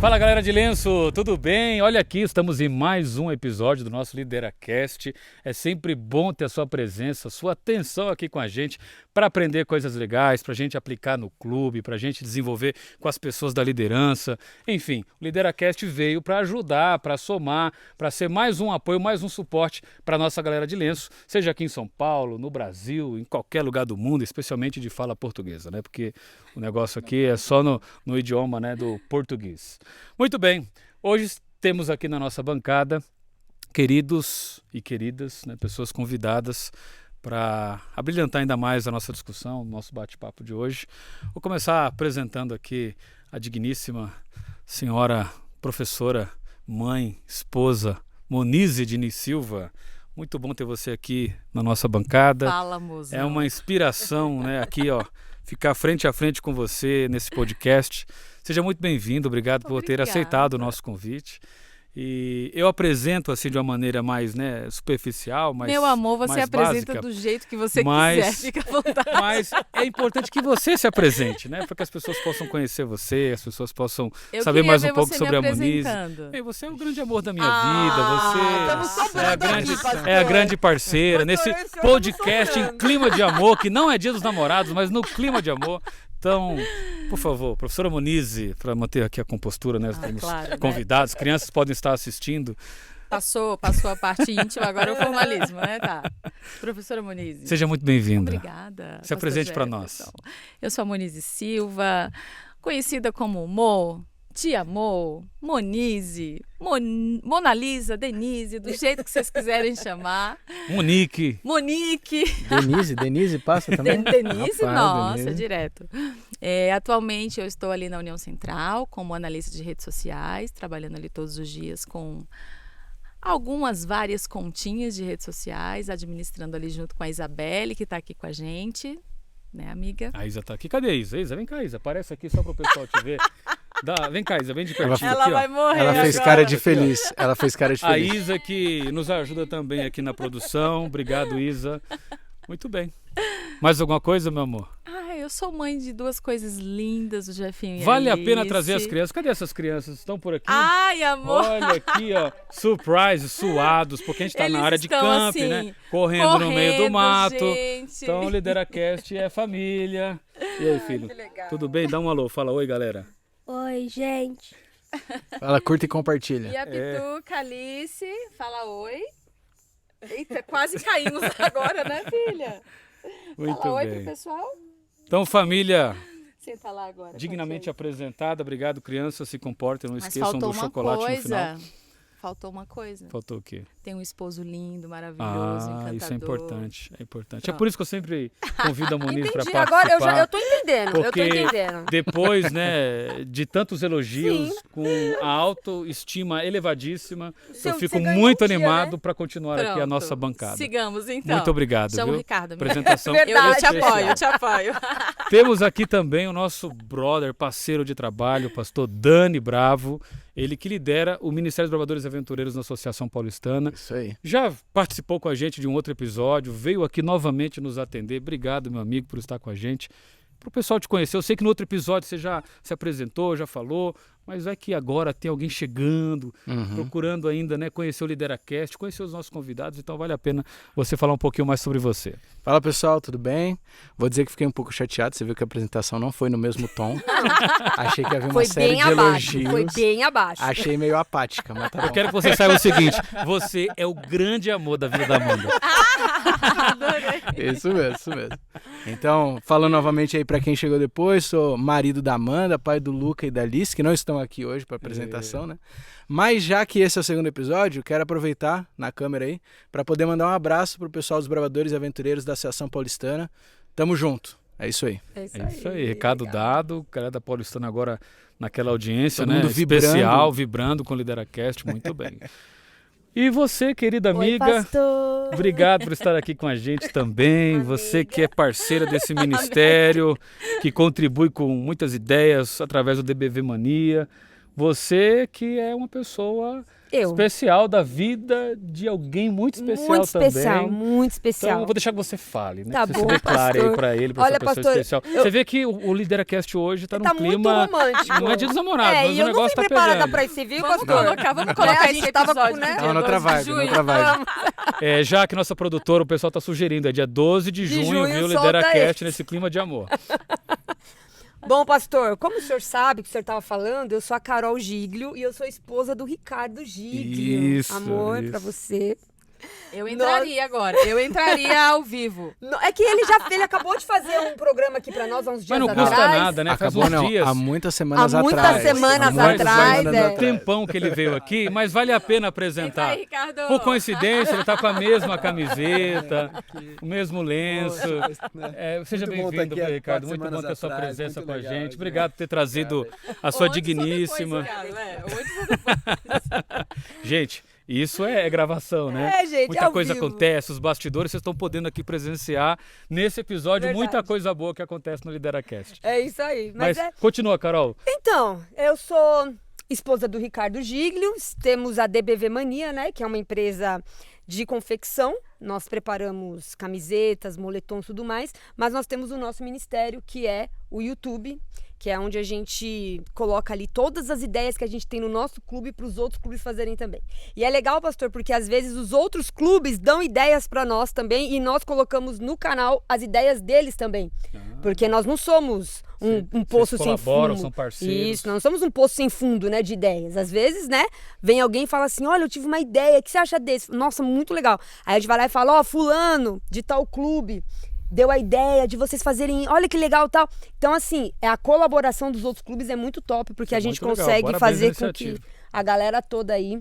Fala galera de Lenço, tudo bem? Olha aqui, estamos em mais um episódio do nosso LideraCast. É sempre bom ter a sua presença, a sua atenção aqui com a gente para aprender coisas legais, para a gente aplicar no clube, para a gente desenvolver com as pessoas da liderança. Enfim, o LideraCast veio para ajudar, para somar, para ser mais um apoio, mais um suporte para a nossa galera de Lenço, seja aqui em São Paulo, no Brasil, em qualquer lugar do mundo, especialmente de fala portuguesa, né? Porque o negócio aqui é só no idioma, né, do português. Muito bem, hoje temos aqui na nossa bancada queridos e queridas, né, pessoas convidadas para abrilhantar ainda mais a nossa discussão, o nosso bate-papo de hoje. Vou começar apresentando aqui a digníssima senhora professora, mãe, esposa, Monize Diniz Silva. Muito bom ter você aqui na nossa bancada. Fala, moça. É uma inspiração, né, aqui, ó, ficar frente a frente com você nesse podcast. Seja muito bem-vindo, obrigado por ter aceitado o nosso convite. E eu apresento assim de uma maneira mais, né, superficial, mais Meu amor, você mais apresenta básica, do jeito que você quiser, fica à vontade. Mas é importante que você se apresente, né, para que as pessoas possam conhecer você, as pessoas possam saber mais um pouco sobre a Monize. E você é o grande amor da minha vida, você é a grande parceira nesse podcast em clima de amor, que não é Dia dos Namorados, mas no clima de amor. Então, por favor, professora Monize, para manter aqui a compostura, né? Temos convidados, né? Crianças podem estar assistindo. Passou a parte íntima, agora é o formalismo, né? Tá. Professora Monize. Seja muito bem-vinda. Obrigada. Se apresente para nós. Eu sou a Monize Silva, conhecida como Mo, Tia Mo, Monize, Mona Lisa, Denise, do jeito que vocês quiserem chamar. Monique. Denise passa também? Denise, Rapaz, nossa, Denise. Direto. Atualmente eu estou ali na União Central como analista de redes sociais, trabalhando ali todos os dias com várias continhas de redes sociais, administrando ali junto com a Isabelle, que está aqui com a gente, né, amiga? A Isa está aqui. Cadê a Isa? Isa, vem cá, Isa. Aparece aqui só para o pessoal te ver. Vem cá, Isa, vem de pertinho. Ela aqui, vai ó. morrer. Ela fez agora. cara de feliz. Ela fez cara de A feliz. Isa que nos ajuda também aqui na produção. Obrigado, Isa. Muito bem. Mais alguma coisa, meu amor? Eu sou mãe de duas coisas lindas, o Jefinho e a Vale a Alice. pena trazer as crianças. Cadê essas crianças? Estão por aqui? Ai, amor. Olha aqui, ó. Surprise, suados, porque a gente tá Eles na área de estão, camp, assim, né? Correndo no meio do mato. Gente. Então, o LideraCast é família. E aí, filho? Tudo bem? Dá um alô. Fala oi, galera. Oi, gente. Ela curta e compartilha. E a Pituca, Alice, fala oi. Eita, quase caímos agora, né, filha? Muito Fala oi bem. pro pessoal. Então, família Senta lá agora. dignamente apresentada. Obrigado, crianças. Se comportem. Não Mas esqueçam faltou do uma chocolate coisa. no final. Faltou uma coisa. Faltou o quê? Tem um esposo lindo, maravilhoso, encantador. Isso é importante. É importante. É Pronto. por isso que eu sempre convido a Monize para Entendi, participar. agora eu tô entendendo, Porque eu tô entendendo. depois, né, de tantos elogios, Sim. com a autoestima elevadíssima, Você- eu fico você ganhou muito um dia, animado né? para continuar aqui a Pronto. nossa bancada. Sigamos, então. Muito obrigado, Chama o viu? Ricardo. amiga. Apresentação Verdade. Eu te especial. apoio, eu te apoio. Temos aqui também o nosso brother, parceiro de trabalho, o pastor Dani Bravo, ele que lidera o Ministério dos Bravadores e Aventureiros na Associação Paulistana. Isso aí. Já participou com a gente de um outro episódio, veio aqui novamente nos atender. Obrigado, meu amigo, por estar com a gente. Para o pessoal te conhecer, eu sei que no outro episódio você já se apresentou, já falou, mas é que agora tem alguém chegando, procurando ainda, né, conhecer o LideraCast, conhecer os nossos convidados, então vale a pena você falar um pouquinho mais sobre você. Fala, pessoal, tudo bem? Vou dizer que fiquei um pouco chateado. Você viu que a apresentação não foi no mesmo tom. Achei que havia uma Foi série bem de abaixo, elogios. foi bem abaixo. Achei meio apática, mas tá bom. Eu quero que você saiba o seguinte, você é o grande amor da vida da Amanda. Isso mesmo. Então, falando novamente aí pra quem chegou depois, sou marido da Amanda, pai do Luca e da Alice, que não estão aqui hoje pra apresentação, né? Mas já que esse é o segundo episódio, quero aproveitar na câmera aí pra poder mandar um abraço pro pessoal dos Bravadores e Aventureiros da Associação Paulistana. Tamo junto. É isso aí. É isso aí, recado dado, o cara da Paulistana agora naquela audiência, Todo né, mundo especial, vibrando com o LideraCast, muito bem. E você, querida amiga, Oi, pastor. obrigado por estar aqui com a gente também. Você que é parceira desse ministério, que contribui com muitas ideias através do DBV Mania. Você que é uma pessoa especial da vida de alguém muito especial muito também. especial, muito especial. Então eu vou deixar que você fale, né? Tá Que bom, você se declare pastor. aí pra ele, pra Olha, essa pessoa pastor, especial. Você vê que o Lideracast hoje tá num muito clima... romântico. Não é de namorado, mas e o eu não negócio fui tá preparada pegando. pra isso, você viu, Vamos pastor? colocar A esse gente tava episódio com, no né? dia Não, noutra 12 de vibe, junho. noutra vibe. Já que nossa produtora, o pessoal tá sugerindo, é dia 12 de junho, junho, viu? solta Lideracast esse. nesse clima de amor. Bom, pastor, como o senhor sabe que o senhor estava falando, eu sou a Carol Giglio e eu sou esposa do Ricardo Giglio. Isso, Amor, isso. pra você. Eu entraria agora. Eu entraria ao vivo. É que ele acabou de fazer um programa aqui pra nós há uns dias Mas não atrás. custa nada, né? Acabou Faz uns não, dias. há muitas semanas Há muitas atrás. semanas Há muitas atrás, semanas é. Um tempão que ele veio aqui, mas vale a pena Entra apresentar. aí, Ricardo. Por coincidência, ele tá com a mesma camiseta, o mesmo lenço. Seja Muito bom bem-vindo, tá aqui há Ricardo. 4 Muito bom semanas ter a sua atrás, presença muito com a legal, gente. gente. Obrigado por ter trazido a sua Onde digníssima. você foi, Ricardo? Onde você foi? Gente, isso é gravação, né? É, gente, Muita ao coisa vivo. acontece, os bastidores, vocês estão podendo aqui presenciar nesse episódio Verdade. muita coisa boa que acontece no Lideracast. É isso aí. Mas continua, Carol. Então, eu sou esposa do Ricardo Giglio, temos a DBV Mania, né, que é uma empresa de confecção. Nós preparamos camisetas, moletons e tudo mais, mas nós temos o nosso ministério, que é o YouTube, que é onde a gente coloca ali todas as ideias que a gente tem no nosso clube para os outros clubes fazerem também. E é legal, pastor, porque às vezes os outros clubes dão ideias para nós também e nós colocamos no canal as ideias deles também. Porque nós não somos um poço sem colaboram, fundo. são parceiros. Isso, não somos um poço sem fundo, né, de ideias. Às vezes, né, vem alguém e fala assim, olha, eu tive uma ideia, o que você acha desse? Nossa, muito legal. Aí a gente vai lá e fala, ó, fulano de tal clube deu a ideia de vocês fazerem, olha que legal tal. Então, assim, a colaboração dos outros clubes é muito top, porque Isso a é gente muito legal. consegue Parabéns fazer à com que iniciativa. a galera toda aí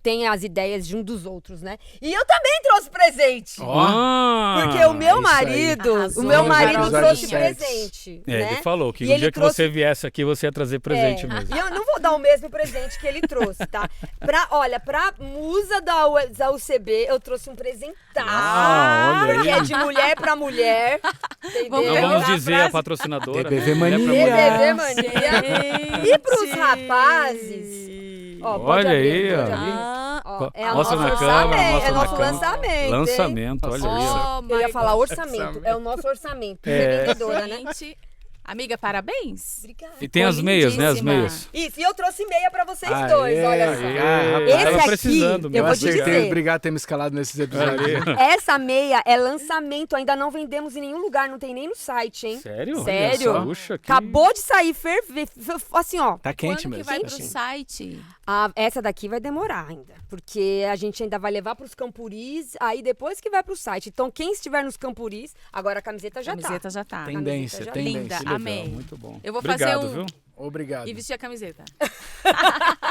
tenha as ideias de um dos outros, né? E eu também trouxe presente. Porque o meu isso aí. marido, Arrasou. o meu marido Episódio trouxe 7. presente, É, né? ele falou que E o ele dia que trouxe- você viesse aqui, você ia trazer presente mesmo. E eu não vou dar o mesmo presente que ele trouxe, tá? Pra musa da UCB, eu trouxe um presentaço. olha Porque aí. é de mulher pra mulher. Entendeu? Não vamos Na dizer a frase- patrocinadora. DBV Mulher pra Mania. mulher. DBV Mania. E pros rapazes, ó, pode Olha abrir, aí, pode ó. abrir. Ó, é o Mostra nosso na câmera, orçamento, mostra é na nosso câmera. lançamento, hein? Lançamento, olha aí. ó. Oh, Eu ia my falar God. orçamento, é o nosso orçamento. É. Você é vendedora, né? Gente, amiga, parabéns. Obrigada. E tem as meias, né? As lindíssima. meias. Isso, e eu trouxe meia pra vocês Aê, dois, olha só. aê. Esse Tava aqui, precisando eu mesmo. vou te acertei, dizer. obrigado por ter me escalado nesses episódios. Essa meia é lançamento, ainda não vendemos em nenhum lugar, não tem nem no site, hein? Sério? Sério? Olha só. Puxa, que... Acabou de sair, ferver, assim, ó. Tá quente Quando que mesmo. vai tá pro quente. site? Essa daqui vai demorar ainda, porque a gente ainda vai levar pros campuris, aí depois que vai pro site. Então, quem estiver nos campuris, agora a camiseta já Camiseta tá. já tá. Tendência, já- tendência. Linda, Que legal, amei. muito bom. Eu vou Obrigado, fazer um- viu? Obrigado. E vestir a camiseta.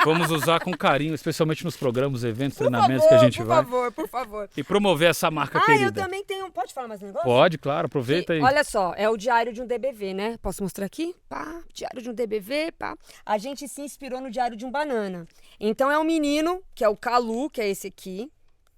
Vamos usar com carinho, especialmente nos programas, eventos, Por treinamentos favor, que a gente por vai. favor, por favor. E promover essa marca Eu querida. também tenho... Pode falar mais um negócio? Pode, claro, aproveita aí. Olha só, é o diário de um DBV, né? Posso mostrar aqui? Pá, diário de um DBV, pá. A gente se inspirou no diário de um banana. Então é um menino, que é o Calu, que é esse aqui,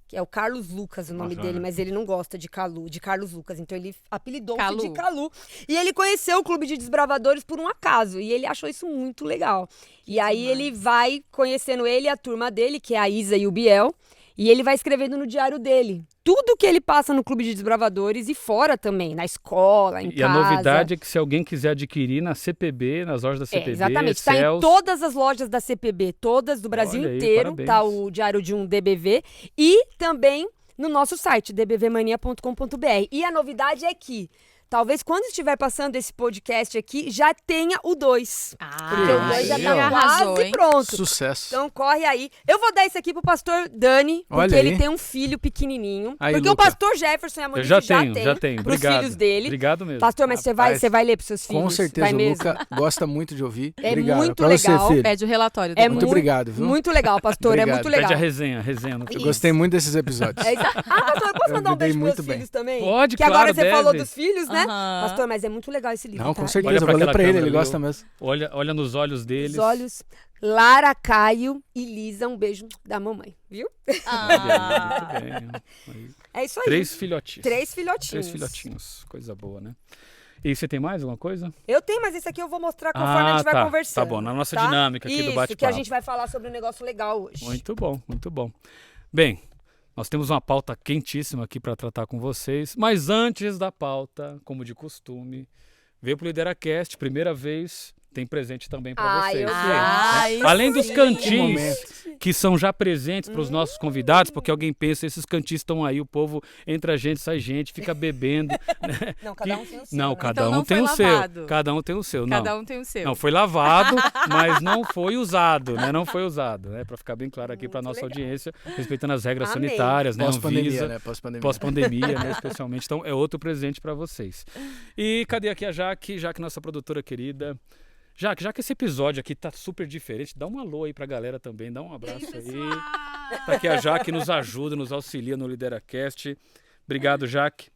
que é o Carlos Lucas, o nome Aham. dele, mas ele não gosta de Calu, de Carlos Lucas. Então ele apelidou-se Calu. de Calu. E ele conheceu o Clube de Desbravadores por um acaso. E ele achou isso muito legal. E aí ele vai conhecendo ele e a turma dele, que é a Isa e o Biel. E ele vai escrevendo no diário dele tudo que ele passa no Clube de Desbravadores e fora também, na escola, em E casa. a novidade é que se alguém quiser adquirir na CPB, nas lojas da CPB, Exatamente, está em Celso, todas as lojas da CPB, todas do Brasil Olha aí, inteiro, parabéns. tá o diário de um DBV e também no nosso site, dbvmania.com.br. E a novidade é que talvez quando estiver passando esse podcast aqui, já tenha o 2. Porque o 2 já aí, tá ó. Arrasou, quase hein? pronto. Sucesso. Então corre aí. Eu vou dar esse aqui pro pastor Dani, porque Olha ele aí. tem um filho pequenininho. Aí, porque Luca. o pastor Jefferson e a Eu Monique já tem tenho. pros Obrigado. filhos dele. Obrigado mesmo. Pastor, mas Rapaz, você vai ler pros seus filhos? Com certeza, vai o mesmo? Luca gosta muito de ouvir. É Obrigado. muito pra legal. você, filho. Pede o relatório. É Muito obrigado, viu? Muito legal, pastor, é Obrigado. muito legal. Pede a resenha. No Eu final. gostei muito desses episódios. Pastor, eu posso Eu mandar um me dei beijo pros muito meus bem. filhos também? Pode, Que agora claro, você falou deve. dos filhos, né? Aham. Pastor, mas é muito legal esse livro, Não, tá? com certeza. Eu pra vou ler aquela pra ele, câmera ele ali, gosta mesmo. Olha nos olhos deles. Os olhos. Lara, Caio e Lisa, um beijo da mamãe, viu? Ah. Muito bem. Aí, É isso aí. 3 filhotinhos. 3 filhotinhos. 3 filhotinhos. Coisa boa, né? E você tem mais alguma coisa? Eu tenho, mas esse aqui eu vou mostrar conforme a gente vai conversando. Tá bom, na nossa dinâmica aqui do Isso, bate-papo. que a gente vai falar sobre um negócio legal hoje. Muito bom, muito bom. Bem, nós temos uma pauta quentíssima aqui para tratar com vocês, mas antes da pauta, como de costume, veio pro LideraCast, primeira vez, tem presente também para vocês. Além dos cantis que são já presentes para os nossos convidados, porque alguém pensa, esses cantis estão aí, o povo entra gente, sai gente, fica bebendo. Né? Não, cada um tem o seu. Não, né? cada Então um não tem foi o seu. lavado. Cada um tem o seu. Cada Não. um tem o seu. Não, foi lavado, mas não foi usado, né? Não foi usado, né? Para ficar bem claro aqui para Muito nossa legal. audiência, respeitando as regras Amei. sanitárias, né? Pós-pandemia, Anvisa, né? Pós-pandemia. pós-pandemia, né? Especialmente. Então, é outro presente para vocês. E cadê aqui a Jaque? Jaque, nossa produtora querida. Jaque, já que esse episódio aqui tá super diferente, dá um alô aí pra galera também, dá um abraço aí. Tá aqui a Jaque, nos ajuda, nos auxilia no LideraCast. Obrigado, Jaque.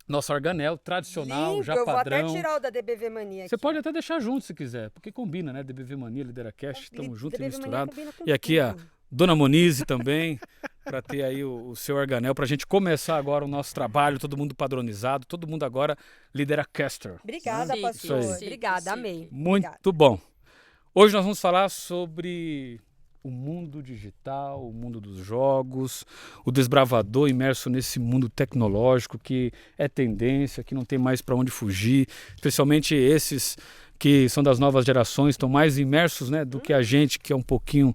Nosso organel tradicional, Lindo, já eu vou padrão. até tirar o da DBV Mania aqui. Você pode até deixar junto se quiser, porque combina, né? DBV Mania, LideraCast, estamos juntos e DBV Mania misturados. combina com E aqui a tudo. Dona Monize também, para ter aí o seu organel, para a gente começar agora o nosso trabalho, todo mundo padronizado, todo mundo agora LideraCaster. Obrigada, Chique, pastor. isso aí. Obrigada, Chique. amei. Muito Obrigada. bom. Hoje nós vamos falar sobre o mundo digital, o mundo dos jogos, o desbravador imerso nesse mundo tecnológico que é tendência, que não tem mais para onde fugir, especialmente esses que são das novas gerações, estão mais imersos, né, do que a gente, que é um pouquinho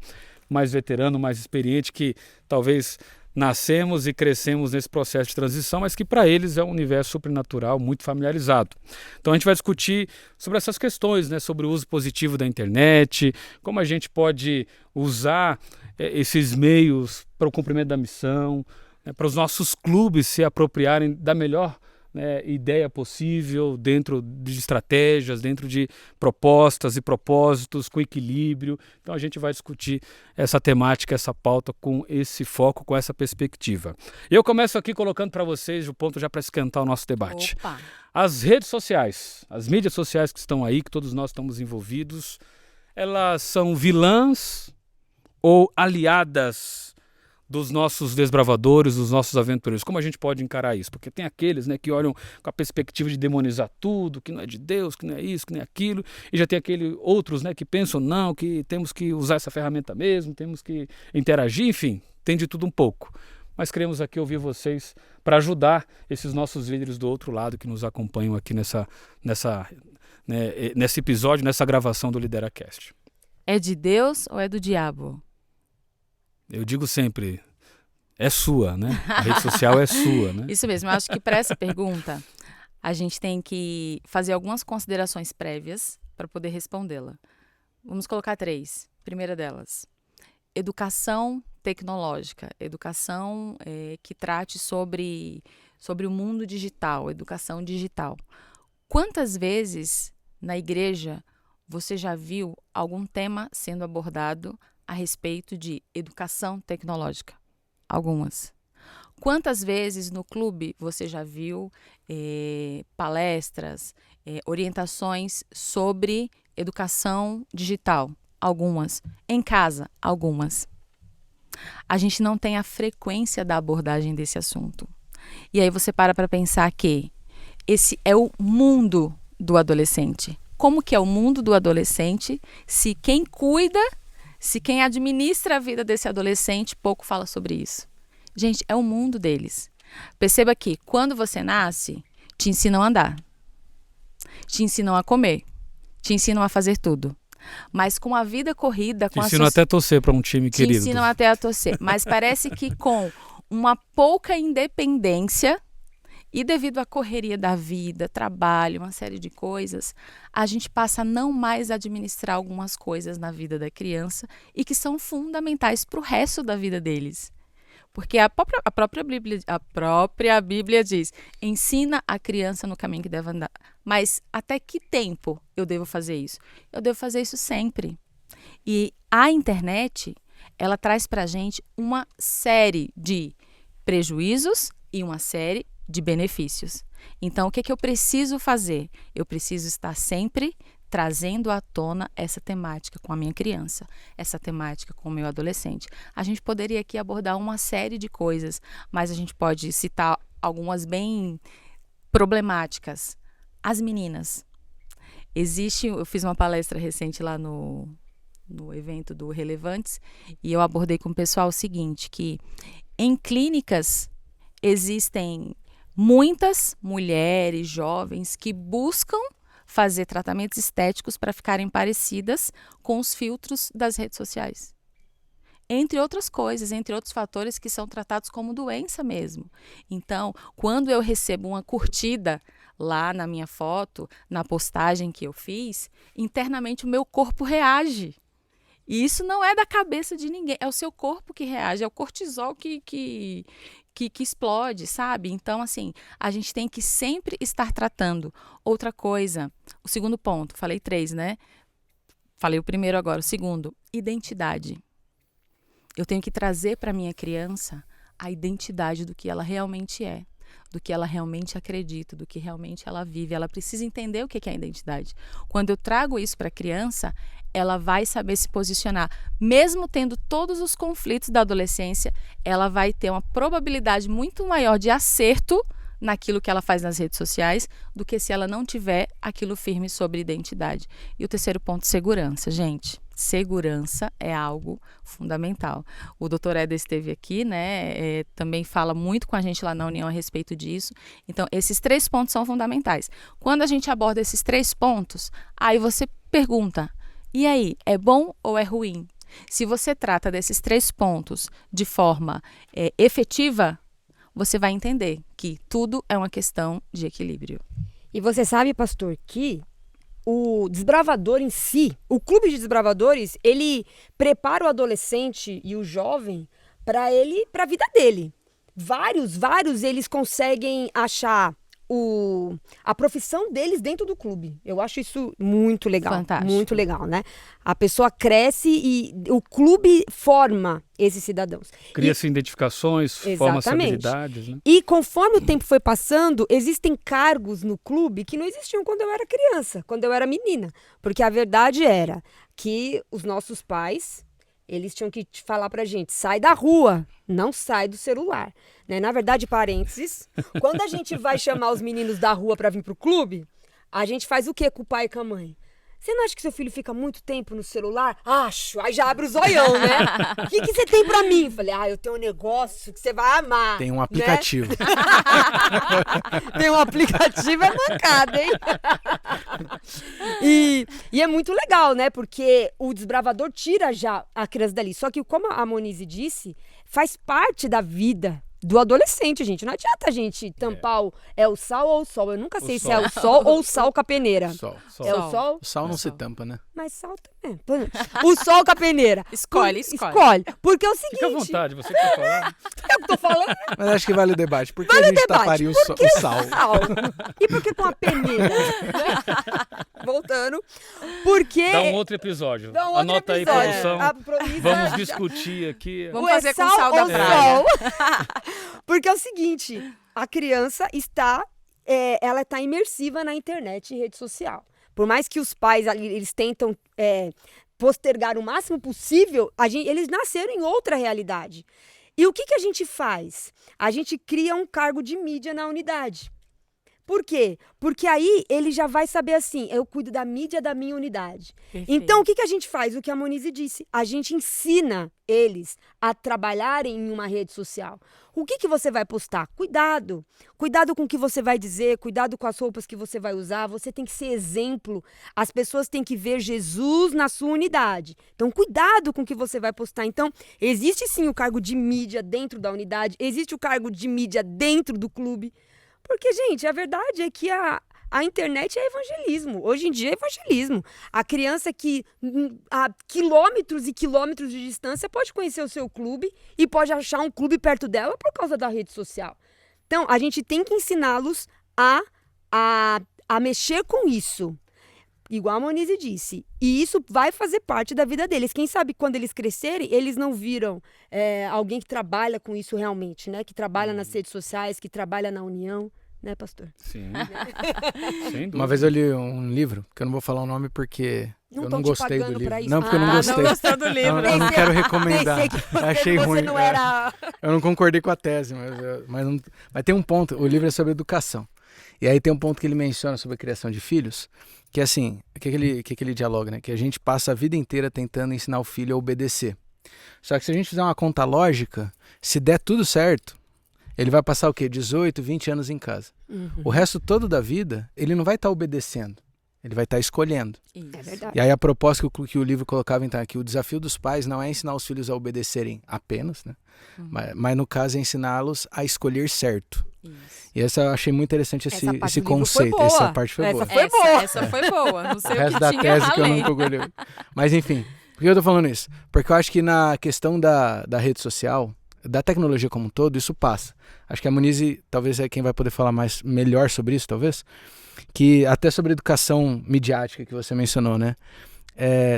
mais veterano, mais experiente, que talvez nascemos e crescemos nesse processo de transição, mas que para eles é um universo supernatural, muito familiarizado. Então a gente vai discutir sobre essas questões, né, sobre o uso positivo da internet, como a gente pode usar esses meios para o cumprimento da missão, né, para os nossos clubes se apropriarem da melhor, né, ideia possível, dentro de estratégias, dentro de propostas e propósitos, com equilíbrio. Então a gente vai discutir essa temática, essa pauta com esse foco, com essa perspectiva. Eu começo aqui colocando para vocês o ponto já para esquentar o nosso debate. Opa. As redes sociais, as mídias sociais que estão aí, que todos nós estamos envolvidos, elas são vilãs ou aliadas dos nossos desbravadores, dos nossos aventureiros? Como a gente pode encarar isso? Porque tem aqueles, né, que olham com a perspectiva de demonizar tudo, que não é de Deus, que não é isso, que não é aquilo, e já tem aqueles outros, né, que pensam, não, que temos que usar essa ferramenta mesmo, temos que interagir, enfim, tem de tudo um pouco. Mas queremos aqui ouvir vocês para ajudar esses nossos líderes do outro lado que nos acompanham aqui nesse episódio, nessa gravação do LideraCast. É de Deus ou é do diabo? Eu digo sempre, é sua, né? A rede social é sua, né? Isso mesmo, eu acho que para essa pergunta a gente tem que fazer algumas considerações prévias para poder respondê-la. Vamos colocar 3. Primeira delas, educação tecnológica, educação que trate sobre o mundo digital, educação digital. Quantas vezes na igreja você já viu algum tema sendo abordado a respeito de educação tecnológica? Algumas. Quantas vezes no clube você já viu palestras, orientações sobre educação digital? Algumas. Em casa? Algumas. A gente não tem a frequência da abordagem desse assunto. E aí você para pensar que esse é o mundo do adolescente. Como que é o mundo do adolescente se quem cuida, se quem administra a vida desse adolescente pouco fala sobre isso? Gente, é o mundo deles. Perceba que quando você nasce, te ensinam a andar, te ensinam a comer, te ensinam a fazer tudo. Mas com a vida corrida... Te ensinam até a torcer para um time querido. Te ensinam até a torcer. Mas parece que com uma pouca independência e devido à correria da vida, trabalho, uma série de coisas, a gente passa a não mais administrar algumas coisas na vida da criança e que são fundamentais para o resto da vida deles. Porque a própria Bíblia diz, ensina a criança no caminho que deve andar. Mas até que tempo eu devo fazer isso? Eu devo fazer isso sempre. E a internet, ela traz para a gente uma série de prejuízos e uma série de benefícios. Então, o que eu preciso fazer? Eu preciso estar sempre trazendo à tona essa temática com a minha criança, essa temática com o meu adolescente. A gente poderia aqui abordar uma série de coisas, mas a gente pode citar algumas bem problemáticas. As meninas. Eu fiz uma palestra recente lá no evento do Relevantes e eu abordei com o pessoal o seguinte, que em clínicas existem muitas mulheres jovens que buscam fazer tratamentos estéticos para ficarem parecidas com os filtros das redes sociais. Entre outras coisas, entre outros fatores que são tratados como doença mesmo. Então, quando eu recebo uma curtida lá na minha foto, na postagem que eu fiz, internamente o meu corpo reage. E isso não é da cabeça de ninguém, é o seu corpo que reage, é o cortisol que explode, sabe? Então, assim, a gente tem que sempre estar tratando. Outra coisa, o segundo ponto, falei 3, né? Falei o primeiro agora, o segundo, identidade. Eu tenho que trazer para minha criança a identidade do que ela realmente é, do que ela realmente acredita, do que realmente ela vive. Ela precisa entender o que é a identidade. Quando eu trago isso para a criança, ela vai saber se posicionar. Mesmo tendo todos os conflitos da adolescência, ela vai ter uma probabilidade muito maior de acerto naquilo que ela faz nas redes sociais do que se ela não tiver aquilo firme sobre identidade. E o terceiro ponto, segurança, gente. Segurança é algo fundamental. O Dr. Éder esteve aqui, né? Também fala muito com a gente lá na União a respeito disso. Então, esses 3 pontos são fundamentais. Quando a gente aborda esses 3 pontos, aí você pergunta, e aí, é bom ou é ruim? Se você trata desses 3 pontos de forma efetiva, você vai entender que tudo é uma questão de equilíbrio. E você sabe, pastor, que o desbravador em si, o clube de desbravadores, ele prepara o adolescente e o jovem para a vida dele. Vários eles conseguem achar a profissão deles dentro do clube. Eu acho isso muito legal. Fantástico. Muito legal, né? A pessoa cresce e o clube forma esses cidadãos. Cria-se identificações, forma-se habilidades, né? E conforme o tempo foi passando, existem cargos no clube que não existiam quando eu era criança, quando eu era menina. Porque a verdade era que os nossos pais, eles tinham que falar pra gente, sai da rua, não sai do celular. Né? Na verdade, parênteses, quando a gente vai chamar os meninos da rua pra vir pro clube, a gente faz o quê com o pai e com a mãe? Você não acha que seu filho fica muito tempo no celular? Acho. Aí já abre o zoião, né? O que você tem pra mim? Falei, eu tenho um negócio que você vai amar. Tem um aplicativo. Né? Tem um aplicativo, é mancada, hein? E é muito legal, né? Porque o desbravador tira já a criança dali. Só que, como a Monize disse, faz parte da vida do adolescente, gente. Não adianta a gente tampar o sal ou o sol. Eu nunca sei se é o sol ou o sal com a peneira. Sol. É o sol? O sal não se tampa, né? Mas sal também. O sol com a peneira. Escolhe. Porque é o seguinte... Fica à vontade, você que tá falando. Eu que tô falando. Mas acho que vale o debate. Por que a gente taparia o sal? E por que com a peneira? Voltando. Porque... Dá um outro episódio. Anota aí, produção. Vamos discutir aqui. Vamos fazer com sal da praia. Porque é o seguinte, a criança ela está imersiva na internet e rede social. Por mais que os pais eles tentam postergar o máximo possível, eles nasceram em outra realidade. E o que a gente faz? A gente cria um cargo de mídia na unidade. Por quê? Porque aí ele já vai saber assim, eu cuido da mídia da minha unidade. Perfeito. Então, o que a gente faz? O que a Monize disse. A gente ensina eles a trabalharem em uma rede social. O que você vai postar? Cuidado. Cuidado com o que você vai dizer, cuidado com as roupas que você vai usar. Você tem que ser exemplo. As pessoas têm que ver Jesus na sua unidade. Então, cuidado com o que você vai postar. Então, existe sim o cargo de mídia dentro da unidade, existe o cargo de mídia dentro do clube. Porque, gente, a verdade é que a internet é evangelismo. Hoje em dia é evangelismo. A criança que a quilômetros e quilômetros de distância pode conhecer o seu clube e pode achar um clube perto dela por causa da rede social. Então, a gente tem que ensiná-los a mexer com isso. Igual a Monize disse. E isso vai fazer parte da vida deles. Quem sabe quando eles crescerem, eles não viram alguém que trabalha com isso realmente, né? Que trabalha nas redes sociais, que trabalha na União. Né, pastor? Sim. Sem dúvida. Uma vez eu li um livro, que eu não vou falar o nome porque eu não gostei do livro. Isso? Não, porque eu não gostei. Não gostou do livro. Eu não quero recomendar. Achei ruim. Não era... Eu não concordei com a tese, mas tem um ponto. O livro é sobre educação. E aí tem um ponto que ele menciona sobre a criação de filhos, que é assim, que ele dialoga, né? Que a gente passa a vida inteira tentando ensinar o filho a obedecer. Só que se a gente fizer uma conta lógica, se der tudo certo, ele vai passar o quê? 18, 20 anos em casa. O resto todo da vida, ele não vai estar obedecendo. Ele vai estar escolhendo. Isso. É verdade. E aí a proposta que o livro colocava então é que o desafio dos pais não é ensinar os filhos a obedecerem apenas, né? Mas no caso é ensiná-los a escolher certo. Isso. E essa eu achei muito interessante esse Essa parte do livro conceito. foi boa. Essa parte foi Essa boa. foi boa. Essa foi boa. Não sei O o resto que da tinha tese que eu além. não procurei. Mas enfim, por que eu tô falando isso? Porque eu acho que na questão da rede social, da tecnologia como um todo, isso passa. Acho que a Monize talvez é quem vai poder falar melhor sobre isso, talvez. Que até sobre a educação midiática que você mencionou, né?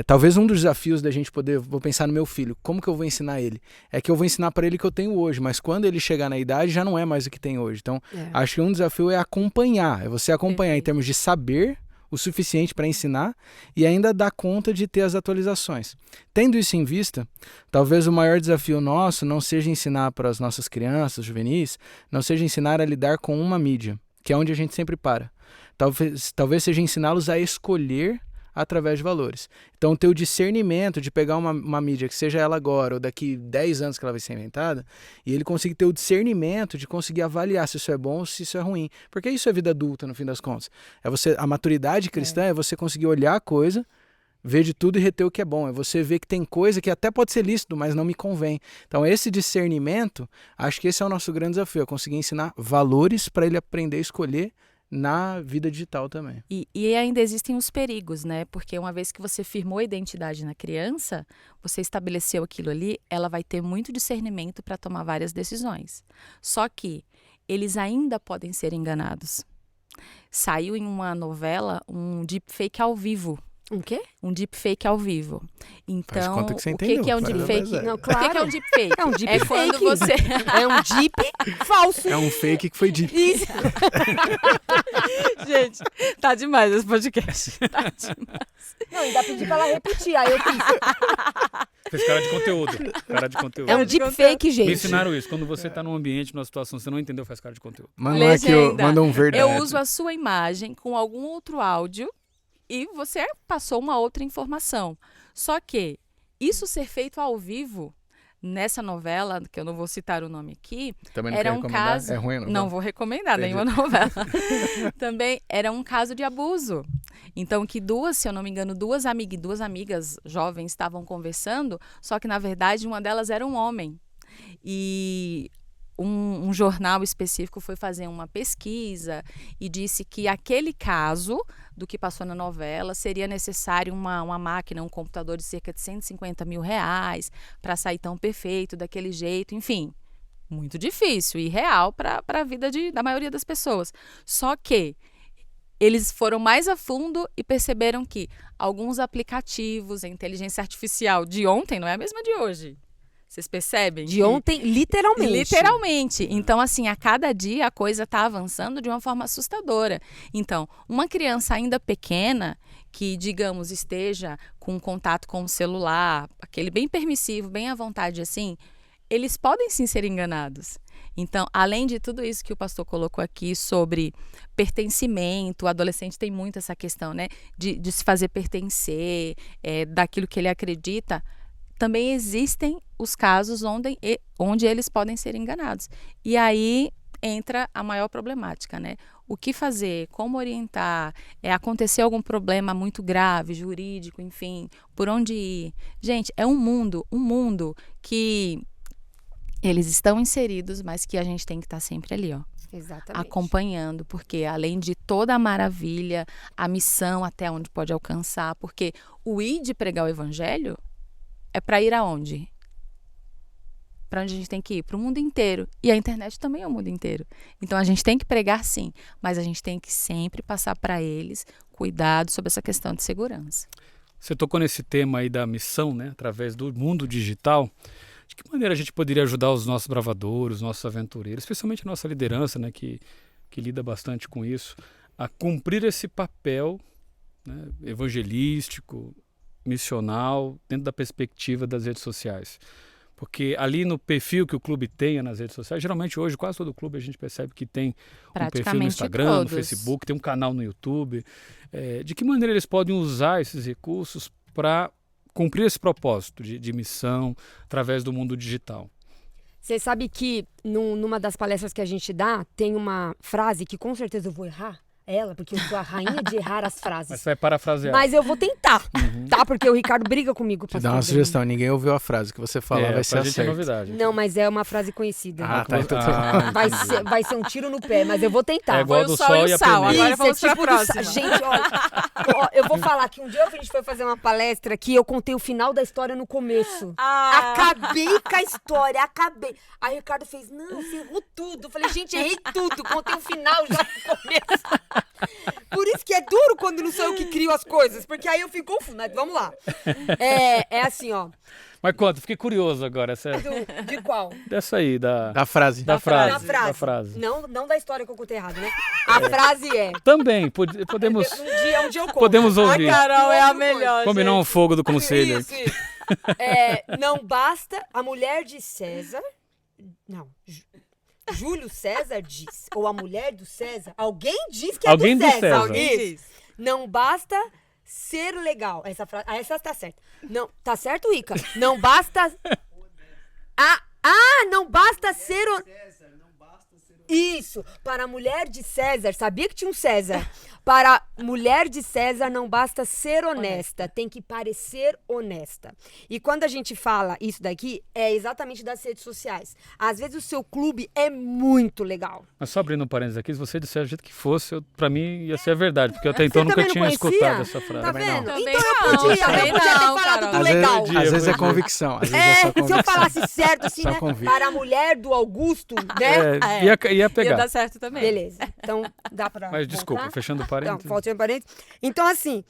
Talvez um dos desafios da gente poder, vou pensar no meu filho, como que eu vou ensinar ele? É que eu vou ensinar para ele o que eu tenho hoje, mas quando ele chegar na idade já não é mais o que tem hoje. Então, acho que um desafio é acompanhar, é você acompanhar em termos de saber o suficiente para ensinar e ainda dar conta de ter as atualizações. Tendo isso em vista, talvez o maior desafio nosso não seja ensinar para as nossas crianças, juvenis, não seja ensinar a lidar com uma mídia, que é onde a gente sempre para. Talvez seja ensiná-los a escolher através de valores. Então, ter o discernimento de pegar uma mídia, que seja ela agora ou daqui 10 anos que ela vai ser inventada, e ele conseguir ter o discernimento de conseguir avaliar se isso é bom ou se isso é ruim. Porque isso é vida adulta, no fim das contas. A maturidade cristã é você conseguir olhar a coisa, ver de tudo e reter o que é bom. É você ver que tem coisa que até pode ser lícito, mas não me convém. Então, esse discernimento, acho que esse é o nosso grande desafio, é conseguir ensinar valores para ele aprender a escolher na vida digital também. E ainda existem os perigos, né? Porque uma vez que você firmou a identidade na criança, você estabeleceu aquilo ali, ela vai ter muito discernimento para tomar várias decisões. Só que eles ainda podem ser enganados. Saiu em uma novela um deepfake ao vivo. Um quê? Um deepfake ao vivo. Então, Faz conta que você o que entendeu. que é um deepfake? Não, O que que é claro. um deepfake? É um É deepfake. quando você... É um deep falso. É um fake que foi dito. Isso. Gente, tá demais esse podcast. Tá demais. Não, ainda pedi pra ela repetir. Aí eu fiz. Fez cara de conteúdo. Cara de conteúdo. É um deepfake, Me gente. ensinaram isso. Quando você tá num ambiente, numa situação, você não entendeu, faz cara de conteúdo. Manda um verdade. Eu uso a sua imagem com algum outro áudio e você passou uma outra informação. Só que isso ser feito ao vivo, nessa novela, que eu não vou citar o nome aqui, Também não era quer um recomendar? caso... É ruim, Não vou recomendar Entendi. nenhuma novela. Também era um caso de abuso. Então, que se eu não me engano, duas amigas jovens estavam conversando, só que, na verdade, uma delas era um homem. E um jornal específico foi fazer uma pesquisa e disse que aquele caso do que passou na novela seria necessário uma máquina, um computador de cerca de R$150 mil para sair tão perfeito daquele jeito, enfim, muito difícil e real para a vida da maioria das pessoas. Só que eles foram mais a fundo e perceberam que alguns aplicativos, a inteligência artificial de ontem não é a mesma de hoje. Vocês percebem? De ontem, literalmente. Literalmente. Então, assim, a cada dia a coisa está avançando de uma forma assustadora. Então, uma criança ainda pequena, que, digamos, esteja com contato com o celular, aquele bem permissivo, bem à vontade assim, eles podem sim ser enganados. Então, além de tudo isso que o pastor colocou aqui sobre pertencimento, o adolescente tem muito essa questão, né, de se fazer pertencer, daquilo que ele acredita. Também existem os casos onde eles podem ser enganados. E aí entra a maior problemática, né? O que fazer? Como orientar? Acontecer algum problema muito grave, jurídico, enfim, por onde ir? Gente, é um mundo que eles estão inseridos, mas que a gente tem que estar sempre ali, ó. Exatamente. Acompanhando, porque além de toda a maravilha, a missão até onde pode alcançar, porque o ir de pregar o evangelho é para ir aonde? Para onde a gente tem que ir? Para o mundo inteiro. E a internet também é o mundo inteiro. Então a gente tem que pregar sim, mas a gente tem que sempre passar para eles cuidado sobre essa questão de segurança. Você tocou nesse tema aí da missão, né, através do mundo digital. De que maneira a gente poderia ajudar os nossos bravadores, os nossos aventureiros, especialmente a nossa liderança, né, que lida bastante com isso, a cumprir esse papel, né, evangelístico, missional, dentro da perspectiva das redes sociais? Porque ali no perfil que o clube tenha nas redes sociais, geralmente hoje quase todo clube a gente percebe que tem um perfil no Praticamente Instagram, no todos. Facebook, tem um canal no YouTube. De que maneira eles podem usar esses recursos para cumprir esse propósito de missão através do mundo digital? Você sabe que numa das palestras que a gente dá, tem uma frase que com certeza eu vou errar ela, porque eu sou a rainha de errar as frases. Mas você vai parafrasear. Mas eu vou tentar, tá? Porque o Ricardo briga comigo. Te dá uma sugestão, ninguém ouviu a frase que você falar, vai ser pra gente é certo. novidade. Não, mas é uma frase conhecida. Tá, então Vai ser um tiro no pé, mas eu vou tentar. É igual Foi do o sol sol e e o a sal. peneira. Agora vamos pra próxima. Gente, ó, eu vou falar que um dia a gente foi fazer uma palestra que eu contei o final da história no começo. Acabei com a história, acabei. Aí o Ricardo fez, não, você errou tudo. Eu falei, gente, errei tudo, contei o final já no começo. Por isso que é duro quando não sou eu que crio as coisas, porque aí eu fico confuso. Mas vamos lá. É assim, ó. Mas conta, fiquei curioso agora. De qual? Dessa aí, Da frase. da frase. Da frase. Não da história que eu contei errado, né? A frase é... Também, podemos, Um dia eu conto. podemos ouvir. Carol é a melhor. Combinar um fogo do conselho. Isso. Não basta a mulher de César... Não, Júlio César diz, ou a mulher do César, alguém diz que Alguém é do do César. César. Alguém Isso. diz. Não basta ser legal. Essa tá certa. Não, tá certo, Ica? Não basta... não basta ser... Isso, para a mulher de César, sabia que tinha um César. Para mulher de César não basta ser honesta, tem que parecer honesta. E quando a gente fala isso daqui, é exatamente das redes sociais. Às vezes o seu clube é muito legal. Mas só abrindo um parênteses aqui, se você disser do jeito que fosse, pra mim ia ser a verdade, porque eu até então Você nunca também não tinha conhecia? escutado essa frase. Tá Também vendo? não. Também Então eu não, podia também ter não, falado Carol. do legal. Às vezes é convicção. Às vezes é só Se convicção. eu falasse certo assim, Só né? convite. Para a mulher do Augusto, né? Ia pegar. Ia dar certo também. Beleza. Então dá pra. Mas desculpa, voltar? fechando o Não, parênteses. faltinha parênteses. Então, assim,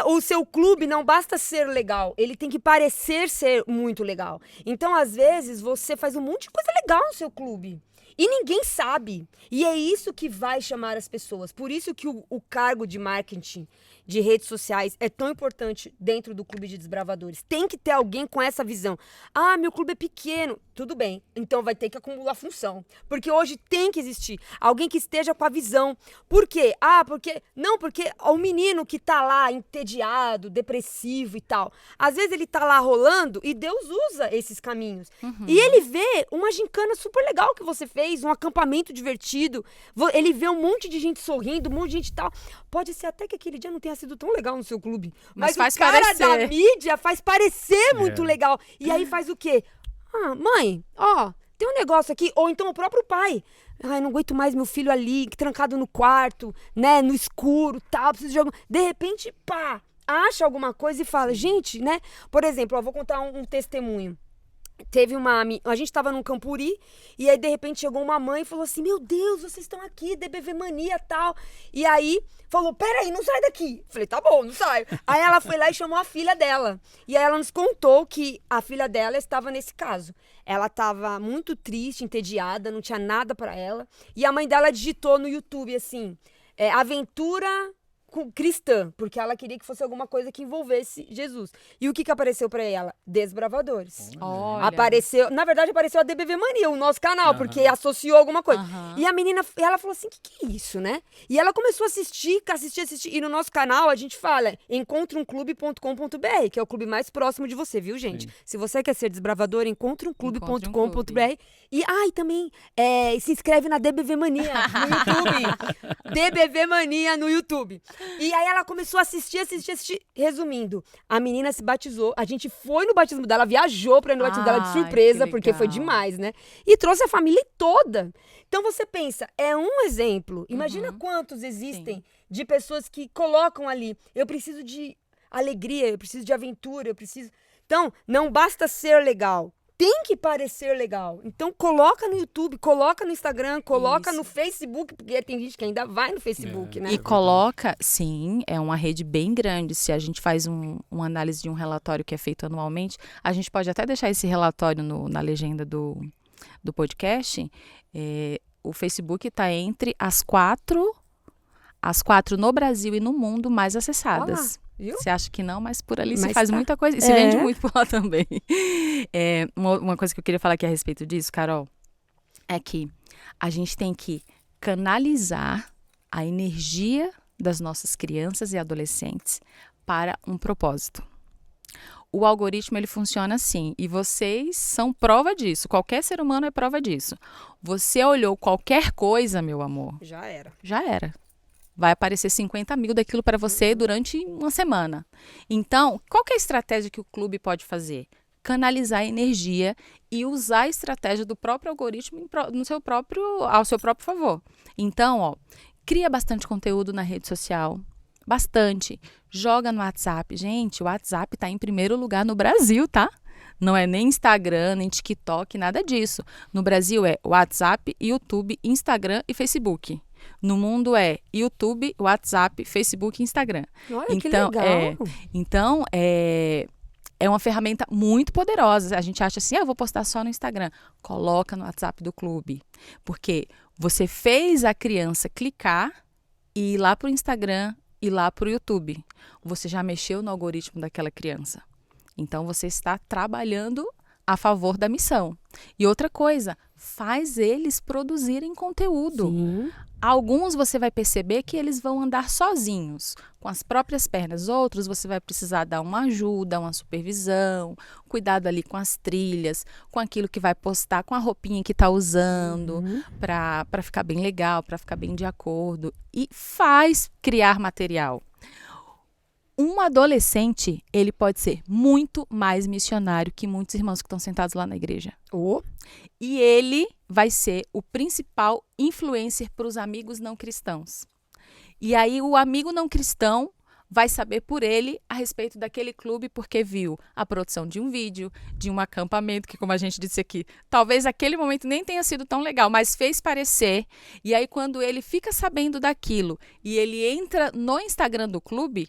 o seu clube não basta ser legal, ele tem que parecer ser muito legal. Então, às vezes, você faz um monte de coisa legal no seu clube. E ninguém sabe. E é isso que vai chamar as pessoas. Por isso que o cargo de marketing de redes sociais é tão importante dentro do clube de desbravadores. Tem que ter alguém com essa visão. Ah, meu clube é pequeno. Tudo bem, então vai ter que acumular função. Porque hoje tem que existir alguém que esteja com a visão. Por quê? Porque o menino que tá lá entediado, depressivo e tal, às vezes ele tá lá rolando e Deus usa esses caminhos. E ele vê uma gincana super legal que você fez, um acampamento divertido, ele vê um monte de gente sorrindo, um monte de gente tal. Pode ser até que aquele dia não tenha sido tão legal no seu clube, mas faz o cara parecer. da mídia faz parecer muito legal. E aí faz o quê? Mãe, tem um negócio aqui. Ou então o próprio pai. Ai, não aguento mais meu filho ali, trancado no quarto, né, no escuro, tal, preciso de algum... De repente, acha alguma coisa e fala, gente, né? Por exemplo, eu vou contar um testemunho. A gente tava num Campuri e aí de repente chegou uma mãe e falou assim, meu Deus, vocês estão aqui, DBV Mania e tal. E aí falou, peraí, não sai daqui. Falei, tá bom, não saio. Aí ela foi lá e chamou a filha dela. E aí ela nos contou que a filha dela estava nesse caso. Ela estava muito triste, entediada, não tinha nada pra ela. E a mãe dela digitou no YouTube assim, aventura cristã, porque ela queria que fosse alguma coisa que envolvesse Jesus. E o que apareceu pra ela? Desbravadores. Olha. Na verdade apareceu a DBV Mania, o nosso canal, porque associou alguma coisa. E a menina, ela falou assim, que é isso, né? E ela começou a assistir, e no nosso canal a gente fala, encontreunclube.com.br, que é o clube mais próximo de você, viu, gente? Sim. Se você quer ser desbravador, encontreunclube.com.br. Clube. E também se inscreve na DBV Mania no YouTube. DBV Mania no YouTube. E aí ela começou a assistir. Resumindo, a menina se batizou. A gente foi no batismo dela, viajou pra ir no batismo dela de surpresa, que porque foi legal. demais, né? E trouxe a família toda. Então você pensa, é um exemplo. Imagina quantos existem de pessoas que colocam ali. Eu preciso de alegria, eu preciso de aventura, eu preciso... Então, não basta ser legal. Tem que parecer legal. Então, coloca no YouTube, coloca no Instagram, coloca no Facebook, porque tem gente que ainda vai no Facebook, né? E coloca, sim, é uma rede bem grande. Se a gente faz uma análise de um relatório que é feito anualmente, a gente pode até deixar esse relatório na legenda do podcast. O Facebook está entre as quatro no Brasil e no mundo mais acessadas. Viu? Você acha que não, mas por ali se Mas faz tá. muita coisa e se vende muito por lá também. Uma coisa que eu queria falar aqui a respeito disso, Carol, é que a gente tem que canalizar a energia das nossas crianças e adolescentes para um propósito. O algoritmo, ele funciona assim, e vocês são prova disso. Qualquer ser humano é prova disso. Você olhou qualquer coisa, meu amor, Já era. já era. Vai aparecer 50 mil daquilo para você durante uma semana. Então, qual que é a estratégia que o clube pode fazer? Canalizar a energia e usar a estratégia do próprio algoritmo ao seu próprio favor. Então, ó, cria bastante conteúdo na rede social. Bastante. Joga no WhatsApp. Gente, o WhatsApp está em primeiro lugar no Brasil, tá? Não é nem Instagram, nem TikTok, nada disso. No Brasil é WhatsApp, YouTube, Instagram e Facebook. No mundo é YouTube, WhatsApp, Facebook e Instagram. Olha, que legal. Então, é uma ferramenta muito poderosa. A gente acha assim, eu vou postar só no Instagram. Coloca no WhatsApp do clube. Porque você fez a criança clicar e ir lá para o Instagram, ir lá para o YouTube. Você já mexeu no algoritmo daquela criança. Então, você está trabalhando a favor da missão. E outra coisa, faz eles produzirem conteúdo. Sim. Alguns você vai perceber que eles vão andar sozinhos, com as próprias pernas. Outros você vai precisar dar uma ajuda, uma supervisão, cuidado ali com as trilhas, com aquilo que vai postar, com a roupinha que está usando, para ficar bem legal, para ficar bem de acordo. E faz criar material. Um adolescente, ele pode ser muito mais missionário que muitos irmãos que estão sentados lá na igreja. E ele vai ser o principal influencer para os amigos não cristãos. E aí o amigo não cristão vai saber por ele a respeito daquele clube porque viu a produção de um vídeo, de um acampamento, que como a gente disse aqui, talvez aquele momento nem tenha sido tão legal, mas fez parecer. E aí quando ele fica sabendo daquilo e ele entra no Instagram do clube,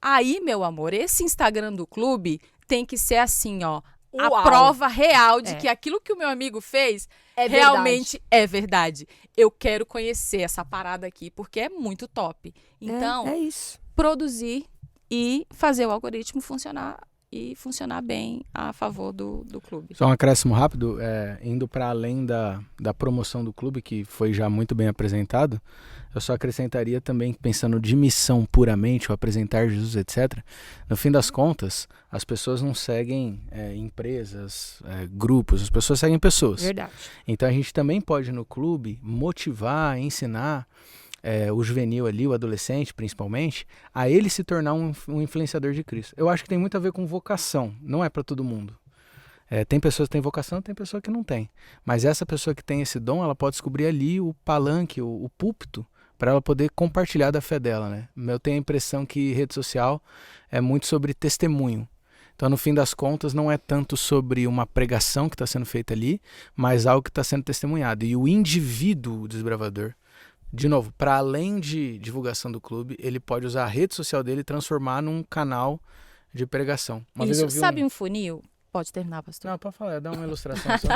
aí, meu amor, esse Instagram do clube tem que ser assim, ó, Uau. a prova real de que aquilo que o meu amigo fez realmente é verdade. Eu quero conhecer essa parada aqui, porque é muito top. Então, É isso. produzir e fazer o algoritmo funcionar e funcionar bem a favor do clube. Só um acréscimo rápido, indo para além da promoção do clube, que foi já muito bem apresentado, eu só acrescentaria também, pensando de missão puramente, o apresentar Jesus, etc. No fim das contas, as pessoas não seguem empresas, grupos, as pessoas seguem pessoas. Verdade. Então a gente também pode no clube motivar, ensinar o juvenil ali, o adolescente principalmente, a ele se tornar um influenciador de Cristo. Eu acho que tem muito a ver com vocação, não é para todo mundo. Tem pessoas que têm vocação, tem pessoa que não tem. Mas essa pessoa que tem esse dom, ela pode descobrir ali o palanque, o púlpito, para ela poder compartilhar da fé dela, né? Eu tenho a impressão que rede social é muito sobre testemunho. Então, no fim das contas, não é tanto sobre uma pregação que está sendo feita ali, mas algo que está sendo testemunhado. E o indivíduo, o desbravador, de novo, para além de divulgação do clube, ele pode usar a rede social dele e transformar num canal de pregação. Uma vez eu vi Sabe um funil? Pode terminar, pastor. Não, pode falar, dá uma ilustração só.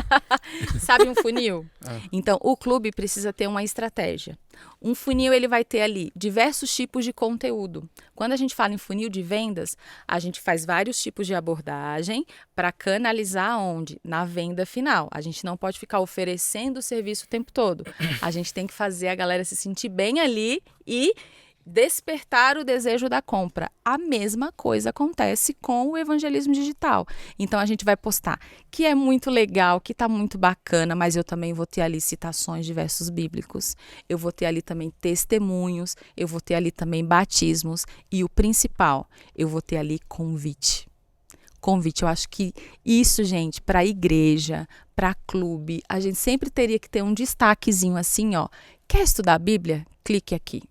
Sabe um funil? Então, o clube precisa ter uma estratégia. Um funil, ele vai ter ali diversos tipos de conteúdo. Quando a gente fala em funil de vendas, a gente faz vários tipos de abordagem para canalizar onde? Na venda final. A gente não pode ficar oferecendo o serviço o tempo todo. A gente tem que fazer a galera se sentir bem ali e despertar o desejo da compra. A mesma coisa acontece com o evangelismo digital. Então a gente vai postar que é muito legal, que está muito bacana, mas eu também vou ter ali citações de versos bíblicos. Eu vou ter ali também testemunhos, eu vou ter ali também batismos e o principal, eu vou ter ali convite. Eu acho que isso, gente, para igreja, para clube, a gente sempre teria que ter um destaquezinho assim, ó. Quer estudar a Bíblia? Clique aqui.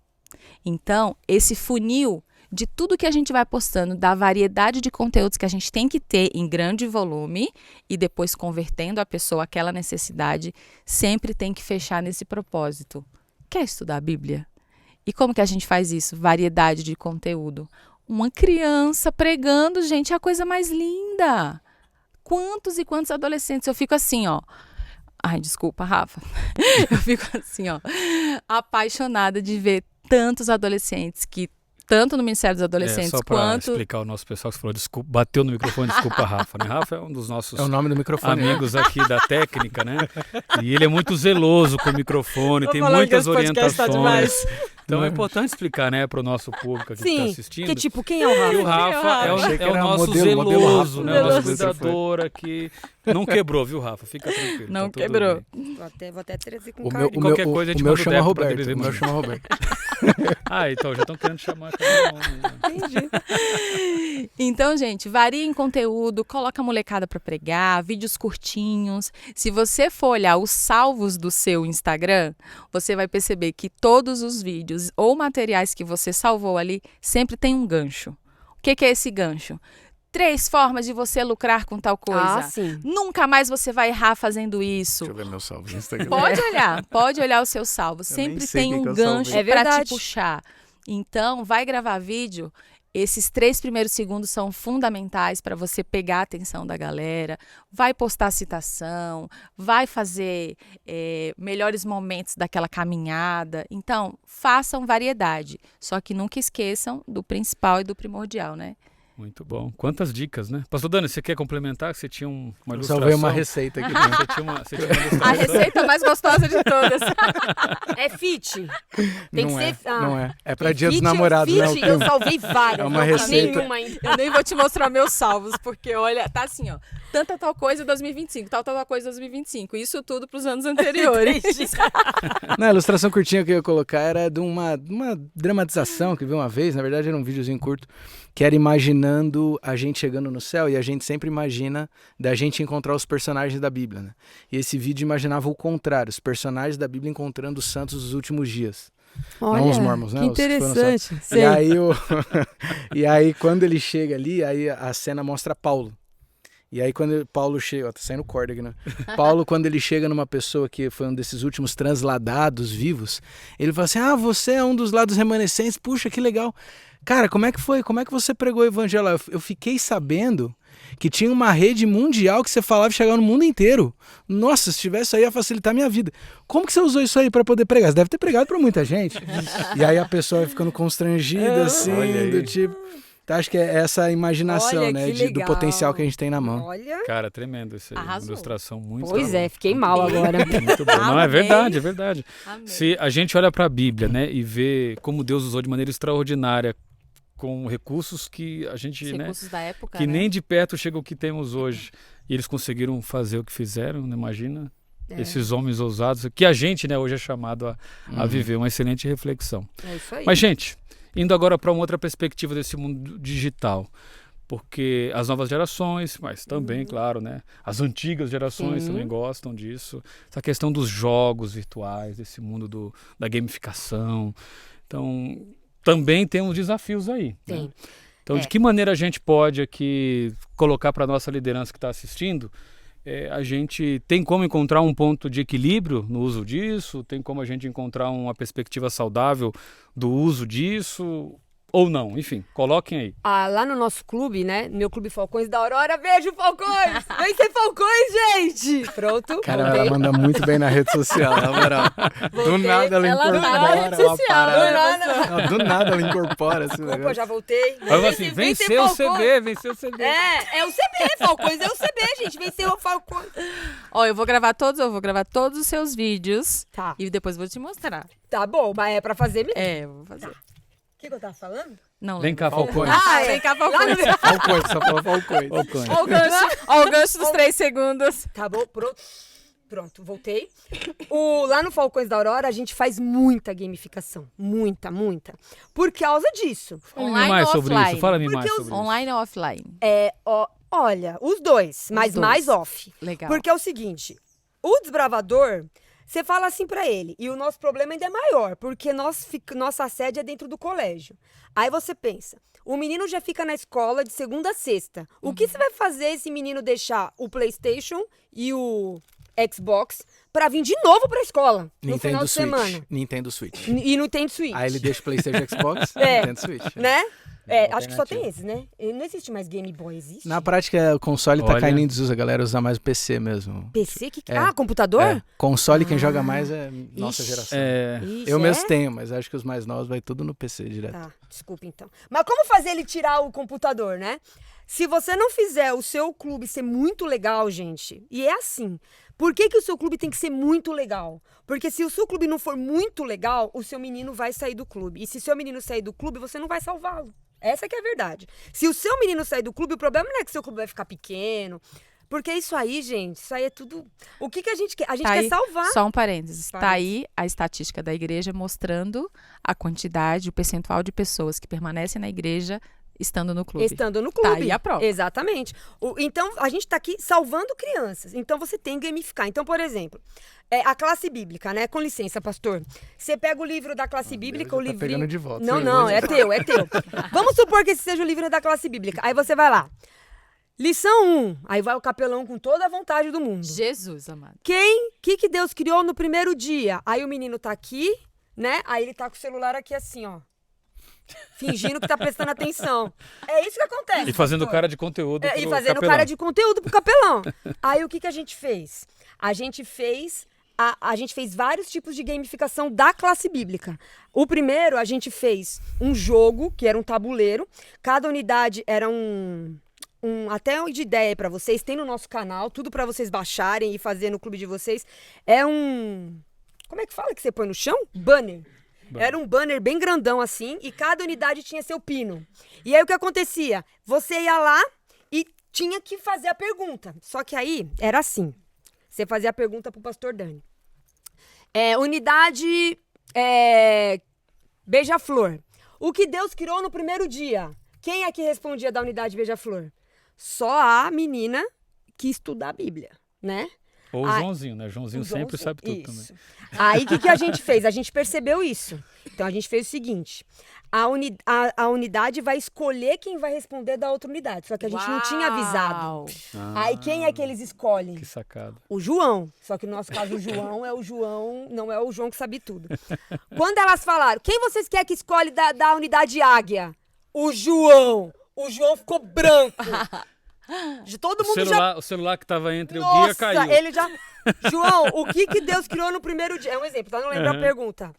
Então, esse funil de tudo que a gente vai postando, da variedade de conteúdos que a gente tem que ter em grande volume e depois convertendo a pessoa àquela necessidade, sempre tem que fechar nesse propósito. Quer estudar a Bíblia? E como que a gente faz isso? Variedade de conteúdo. Uma criança pregando, gente, é a coisa mais linda. Quantos e quantos adolescentes? Eu fico assim, ó. Ai, desculpa, Rafa. Eu fico assim, ó, apaixonada de ver tantos adolescentes que tanto no Ministério dos Adolescentes Só para quanto... explicar ao nosso pessoal que você falou, desculpa, bateu no microfone, desculpa, Rafa. Né? Rafa é um dos nossos É o nome do microfone. amigos aqui da técnica, né? E ele é muito zeloso com o microfone, tem muitas orientações. Então é importante explicar, né, para o nosso público aqui que está Sim, assistindo. que tipo, quem é o Rafa? Que o Rafa Achei que é o era nosso modelo zeloso, Rafa. né? O nosso Zeloso. cuidador aqui. Não quebrou, viu, Rafa? Fica tranquilo. Não tá tudo quebrou. bem. Vou até trazer com O carinho. meu, Qualquer coisa a gente o meu manda o chama Deco pra Roberto. DBV O meu Mania. chama Roberto. Ah, então já estão querendo chamar cada nome. Né? Entendi. Então, gente, varia em conteúdo, coloca a molecada para pregar, vídeos curtinhos. Se você for olhar os salvos do seu Instagram, você vai perceber que todos os vídeos ou materiais que você salvou ali sempre tem um gancho. O que é esse gancho? 3 formas de você lucrar com tal coisa. Ah, sim. Nunca mais você vai errar fazendo isso. Deixa eu ver meu salvo no Instagram. Pode olhar o seu salvo. Sempre nem sei tem o que um que eu gancho salvei. É para te verdade. puxar. Então, vai gravar vídeo. Esses 3 primeiros segundos são fundamentais para você pegar a atenção da galera. Vai postar citação, vai fazer melhores momentos daquela caminhada. Então, façam variedade. Só que nunca esqueçam do principal e do primordial, né? Muito bom. Quantas dicas, né? Pastor Dani, você quer complementar? Que você tinha uma Eu ilustração. salvei uma receita aqui. Você tinha uma ilustração. A receita mais gostosa de todas. É fit? Tem Não que é, ser... Ah. não é. É pra Tem dia dos fit, namorados, né? o fit, eu filme. salvei várias. É uma não fiz receita. nenhuma ainda. Eu nem vou te mostrar meus salvos, porque olha, tá assim, ó. Tanta tal coisa 2025, tal coisa 2025. Isso tudo pros anos anteriores. Não, a ilustração curtinha que eu ia colocar era de uma dramatização que eu vi uma vez, na verdade era um videozinho curto, que era imaginando a gente chegando no céu e a gente sempre imagina da gente encontrar os personagens da Bíblia, né? E esse vídeo imaginava o contrário, os personagens da Bíblia encontrando os santos dos últimos dias. Não os mormons, né? Que Os que foram interessante. E aí, e aí quando ele chega ali, aí a cena mostra Paulo. E aí quando Paulo chega, ó, tá saindo corda aqui, né? Paulo, quando ele chega numa pessoa que foi um desses últimos transladados vivos, ele fala assim, você é um dos lados remanescentes, puxa, que legal. Cara, como é que foi? Como é que você pregou o evangelho lá? Eu fiquei sabendo que tinha uma rede mundial que você falava e chegava no mundo inteiro. Nossa, se tivesse aí ia facilitar a minha vida. Como que você usou isso aí para poder pregar? Você deve ter pregado para muita gente. E aí a pessoa vai ficando constrangida, assim, do tipo... Então, acho que é essa imaginação, Olha, né, que do legal. potencial que a gente tem na mão. Olha. Cara, tremendo isso aí. Arrasou. Ilustração muito Pois boa. é, fiquei mal agora. Muito bom. Não, é Amei. verdade, é verdade. Amei. Se a gente olha para a Bíblia, né, e vê como Deus usou de maneira extraordinária com recursos que a gente, Os né, recursos da época, que né? nem de perto chega o que temos hoje. E eles conseguiram fazer o que fizeram, né? Imagina esses homens ousados, que a gente, né, hoje é chamado a viver. Uma excelente reflexão. É isso aí. Mas, gente, indo agora para uma outra perspectiva desse mundo digital, porque as novas gerações, mas também, claro, né, as antigas gerações Sim. também gostam disso, essa questão dos jogos virtuais, desse mundo da gamificação. Então, também tem uns desafios aí. Tem. Né? Então, de que maneira a gente pode aqui colocar para a nossa liderança que está assistindo, a gente tem como encontrar um ponto de equilíbrio no uso disso? Tem como a gente encontrar uma perspectiva saudável do uso disso? Ou não? Enfim, coloquem aí. Lá no nosso clube, né? Meu clube Falcões da Aurora, beijo, Falcões! Vem ser Falcões, gente! Pronto, Cara, voltei. ela manda muito bem na rede social, na moral. Do Voltei. nada ela Ela tá incorpora. na rede ela social, para. né, nada. Do nada ela incorpora esse Desculpa, negócio. já voltei. Aí eu assim, venceu o CB, venceu o CB. É o CB, Falcões é o CB, gente. Venceu o Falcões. Ó, eu vou gravar todos os seus vídeos Tá, e depois vou te mostrar. tá bom, mas é pra fazer mesmo. Eu vou fazer. O que eu tava falando? Não, Vem cá, Falcões. Vem cá, Falcões. Falcões, só falou Falcões. Falcões. Ó o gancho dos 3 segundos. Tá bom, pronto, voltei. Lá no Falcões da Aurora, a gente faz muita gamificação. Muita. Por causa disso. Fala-me Online mais ou sobre offline? isso. Fala-me Porque mais os sobre isso. Online ou offline? Olha, os dois, mas dois. mais off. Legal. Porque é o seguinte, o desbravador, você fala assim pra ele, e o nosso problema ainda é maior, porque nossa sede é dentro do colégio. Aí você pensa, o menino já fica na escola de segunda a sexta. O que você vai fazer esse menino deixar o PlayStation e o Xbox pra vir de novo pra escola no final Nintendo de Switch. semana. Nintendo Switch. E não tem Switch. Aí ele deixa o PlayStation Xbox, É. Nintendo Switch. Né? É, Uma acho que só tem alternativa. esses, né? Não existe mais Game Boy, existe? Na prática, o console tá Olha. caindo em desuso, a galera usa mais o PC mesmo. PC? É. Ah, computador? É, console quem joga Ah. mais é nossa Ixi. geração. É, Isso, Eu é? mesmo tenho, mas acho que os mais novos vai tudo no PC direto. Tá, desculpa então. Mas como fazer ele tirar o computador, né? Se você não fizer o seu clube ser muito legal, gente, e é assim. Por que o seu clube tem que ser muito legal? Porque se o seu clube não for muito legal, o seu menino vai sair do clube. E se seu menino sair do clube, você não vai salvá-lo. Essa que é a verdade. Se o seu menino sair do clube, o problema não é que seu clube vai ficar pequeno. Porque isso aí, gente, isso aí é tudo... O que a gente quer? A gente Tá quer aí, salvar. Só um parênteses. Tá Parênteses. aí a estatística da igreja mostrando a quantidade, o percentual de pessoas que permanecem na igreja estando no clube. Estando no clube. Tá aí a prova. Exatamente. Então, a gente tá aqui salvando crianças. Então, você tem que gamificar. Então, por exemplo, a classe bíblica, né? Com licença, pastor. Você pega o livro da classe bíblica, o Tá livrinho... pegando de volta. Não, Sim, não, hoje- é teu, é teu. Vamos supor que esse seja o livro da classe bíblica. Aí você vai lá. Lição 1. Aí vai o capelão com toda a vontade do mundo. Jesus, amado. Que Deus criou no primeiro dia? Aí o menino tá aqui, né? Aí ele tá com o celular aqui assim, ó. Fingindo que tá prestando atenção. É isso que acontece. e fazendo pastor. cara de conteúdo E pro fazendo capelão. cara de conteúdo pro capelão. Aí o que a gente fez? A gente fez vários tipos de gamificação da classe bíblica. O primeiro, a gente fez um jogo, que era um tabuleiro. Cada unidade era até de ideia para vocês. Tem no nosso canal, tudo para vocês baixarem e fazer no clube de vocês. É um... Como é que fala que você põe no chão? Banner. Era um banner bem grandão assim, e cada unidade tinha seu pino. E aí o que acontecia? Você ia lá e tinha que fazer a pergunta. Só que aí era assim. Você fazia a pergunta pro pastor Dani. Unidade Beija-Flor. O que Deus criou no primeiro dia? Quem é que respondia da unidade Beija-Flor? Só a menina que estuda a Bíblia, né? Ou o Ai, Joãozinho, né? Joãozinho sempre sabe tudo Isso. também. Aí, o que a gente fez? A gente percebeu isso. Então, a gente fez o seguinte. A unidade vai escolher quem vai responder da outra unidade. Só que a gente não tinha avisado. Uau. Aí, quem é que eles escolhem? Que sacada. O João. Só que no nosso caso, o João é o João, não é o João que sabe tudo. Quando elas falaram, quem vocês querem que escolhe da unidade Águia? O João. O João ficou branco. De todo mundo já... O celular que tava entre o Nossa, guia caiu. ele já... João, o que Deus criou no primeiro dia? É um exemplo, tá? Não lembro a pergunta.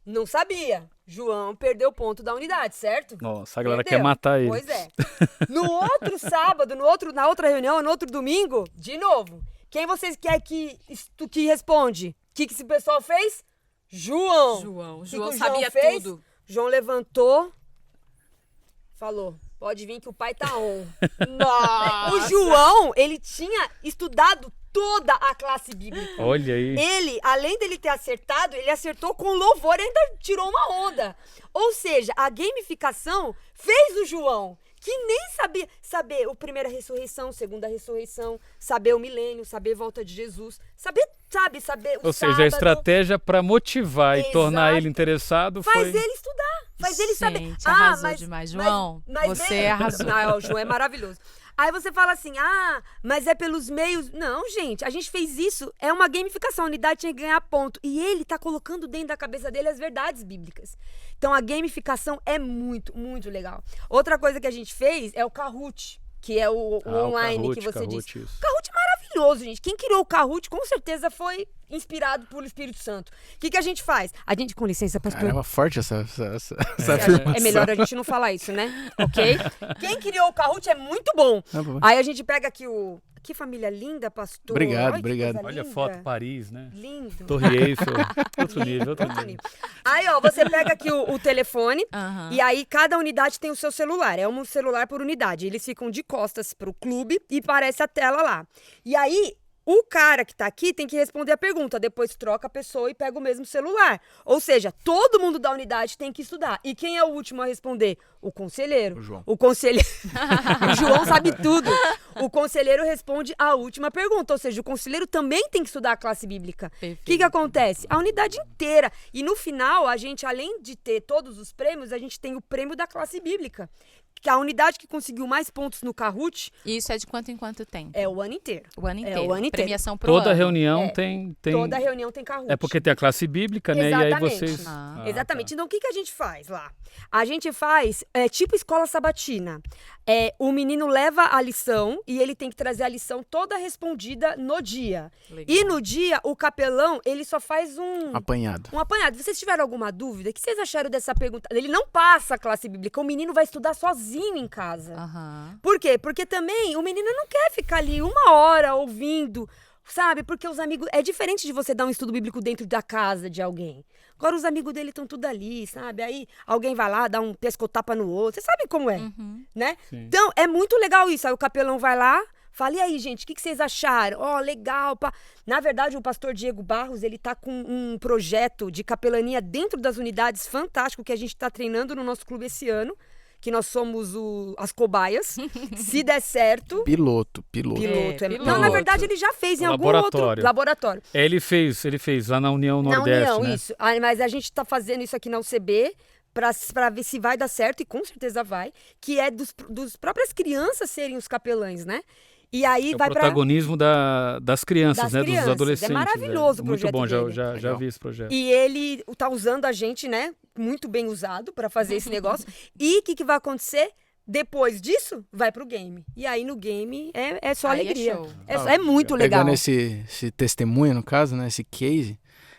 Não sabia. João perdeu o ponto da unidade, certo? Nossa, a galera Perdeu. quer matar ele. Pois é. No outro sábado, na outra reunião, no outro domingo, de novo. Quem vocês querem que responde? O que esse pessoal fez? João. João. Que João o sabia fez? tudo. João levantou, falou, pode vir que o pai tá on. Nossa. O João, ele tinha estudado toda a classe bíblica. Olha aí. Ele, além dele ter acertado, ele acertou com louvor e ainda tirou uma onda. Ou seja, a gamificação fez o João, que nem sabia saber o primeira ressurreição, segunda ressurreição, saber o milênio, saber a volta de Jesus, saber o Ou seja, a sábado. estratégia para motivar e tornar Exato. ele interessado Faz foi... ele estudar, faz ele saber. Gente, arrasou demais. João, você arrasou. Não, o João é maravilhoso. Aí você fala assim, mas é pelos meios... Não, gente, a gente fez isso, é uma gamificação, a unidade tinha que ganhar ponto. E ele tá colocando dentro da cabeça dele as verdades bíblicas. Então a gamificação é muito, muito legal. Outra coisa que a gente fez é o Kahoot, que é o online Kahoot, que você Kahoot, disse. isso. O Kahoot é maravilhoso, gente. Quem criou o Kahoot com certeza foi inspirado pelo Espírito Santo. O que a gente faz? A gente, com licença, pastor. Caramba, forte essa afirmação. É melhor a gente não falar isso, né? Ok? Quem criou o Kahoot é muito bom. Tá bom. Aí a gente pega aqui Que família linda, pastor. Obrigado, Olha que obrigado. coisa Olha a linda. foto, Paris, né? Lindo. Torre Eiffel. Outro nível, outro nível. Aí, ó, você pega aqui o telefone Aham. e aí cada unidade tem o seu celular. É um celular por unidade. Eles ficam de costas pro clube e aparece a tela lá. E aí, o cara que tá aqui tem que responder a pergunta. Depois troca a pessoa e pega o mesmo celular. Ou seja, todo mundo da unidade tem que estudar. E quem é o último a responder? O conselheiro. O João. O conselheiro. O João sabe tudo. O conselheiro responde a última pergunta. Ou seja, o conselheiro também tem que estudar a classe bíblica. O que acontece? A unidade inteira. E no final, a gente, além de ter todos os prêmios, a gente tem o prêmio da classe bíblica. a unidade que conseguiu mais pontos no Kahoot Isso é de quanto em quanto tempo? é o ano inteiro. O ano É, inteiro. o ano inteiro. Premiação pro Toda ano. reunião É. tem... Toda reunião tem Kahoot. É porque tem a classe bíblica, né? E aí Exatamente. vocês... Ah. Exatamente. Então, o que a gente faz lá? A gente faz tipo escola sabatina. O menino leva a lição e ele tem que trazer a lição toda respondida no dia. Legal. E no dia, o capelão, ele só faz um Apanhado. apanhado. Vocês tiveram alguma dúvida? O que vocês acharam dessa pergunta? Ele não passa a classe bíblica, o menino vai estudar sozinho em casa. Aham. Por quê? Porque também o menino não quer ficar ali 1 hora ouvindo, sabe? Porque os amigos... É diferente de você dar um estudo bíblico dentro da casa de alguém. Agora os amigos dele estão tudo ali, sabe? Aí alguém vai lá, dá um pescotapa no outro. Você sabe como é, Uhum. né? Sim. Então, é muito legal isso. Aí o capelão vai lá, fala, e aí, gente, o que vocês acharam? Ó, legal, pá. Na verdade, o pastor Diego Barros, ele tá com um projeto de capelania dentro das unidades fantástico que a gente tá treinando no nosso clube esse ano, que nós somos as cobaias. Se der certo... Piloto. Piloto. piloto. Não, na verdade, ele já fez em algum Laboratório. outro laboratório. Ele fez lá na União Nordeste, Na União, né? isso. Mas a gente tá fazendo isso aqui na UCB pra ver se vai dar certo, e com certeza vai, que é dos próprias crianças serem os capelães, né? E aí É o vai pra... protagonismo das crianças, Das né? crianças. Dos adolescentes. É maravilhoso o Muito projeto bom, dele. já Legal. vi esse projeto. E ele tá usando a gente, né? Muito bem usado pra fazer esse negócio. E o que vai acontecer? Depois disso, vai pro game. E aí no game é só Aí é alegria. show. É muito legal. Pegando esse testemunho, no caso, né, esse case,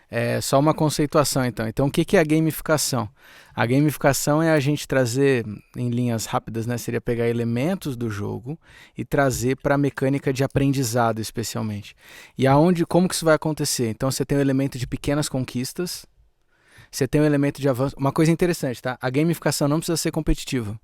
é só uma conceituação, então. Então, o que é a gamificação? A gamificação é a gente trazer, em linhas rápidas, né, seria pegar elementos do jogo e trazer para a mecânica de aprendizado, especialmente. E como que isso vai acontecer? Então, você tem o elemento de pequenas conquistas, você tem o elemento de avanço. Uma coisa interessante, tá? A gamificação não precisa ser competitiva.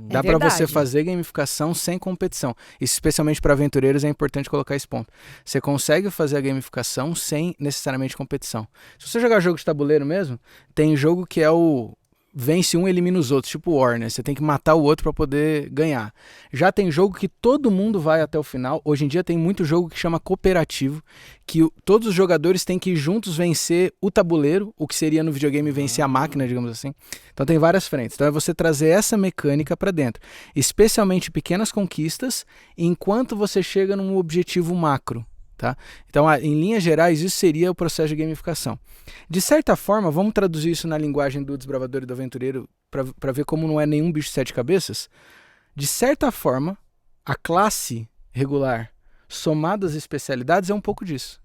Dá para você verdade. fazer gamificação sem competição. Isso, especialmente para aventureiros, é importante colocar esse ponto. Você consegue fazer a gamificação sem necessariamente competição. Se você jogar jogo de tabuleiro mesmo, tem jogo que é o vence um, elimina os outros, tipo War, né? Você tem que matar o outro para poder ganhar. Já tem jogo que todo mundo vai até o final. Hoje em dia tem muito jogo que chama cooperativo, que todos os jogadores têm que juntos vencer o tabuleiro, o que seria no videogame vencer a máquina, digamos assim. Então tem várias frentes. Então é você trazer essa mecânica para dentro, especialmente pequenas conquistas, enquanto você chega num objetivo macro. Tá? Então, em linhas gerais, isso seria o processo de gamificação. De certa forma, vamos traduzir isso na linguagem do desbravador e do aventureiro para ver como não é nenhum bicho de 7 cabeças. De certa forma, a classe regular somada às especialidades é um pouco disso.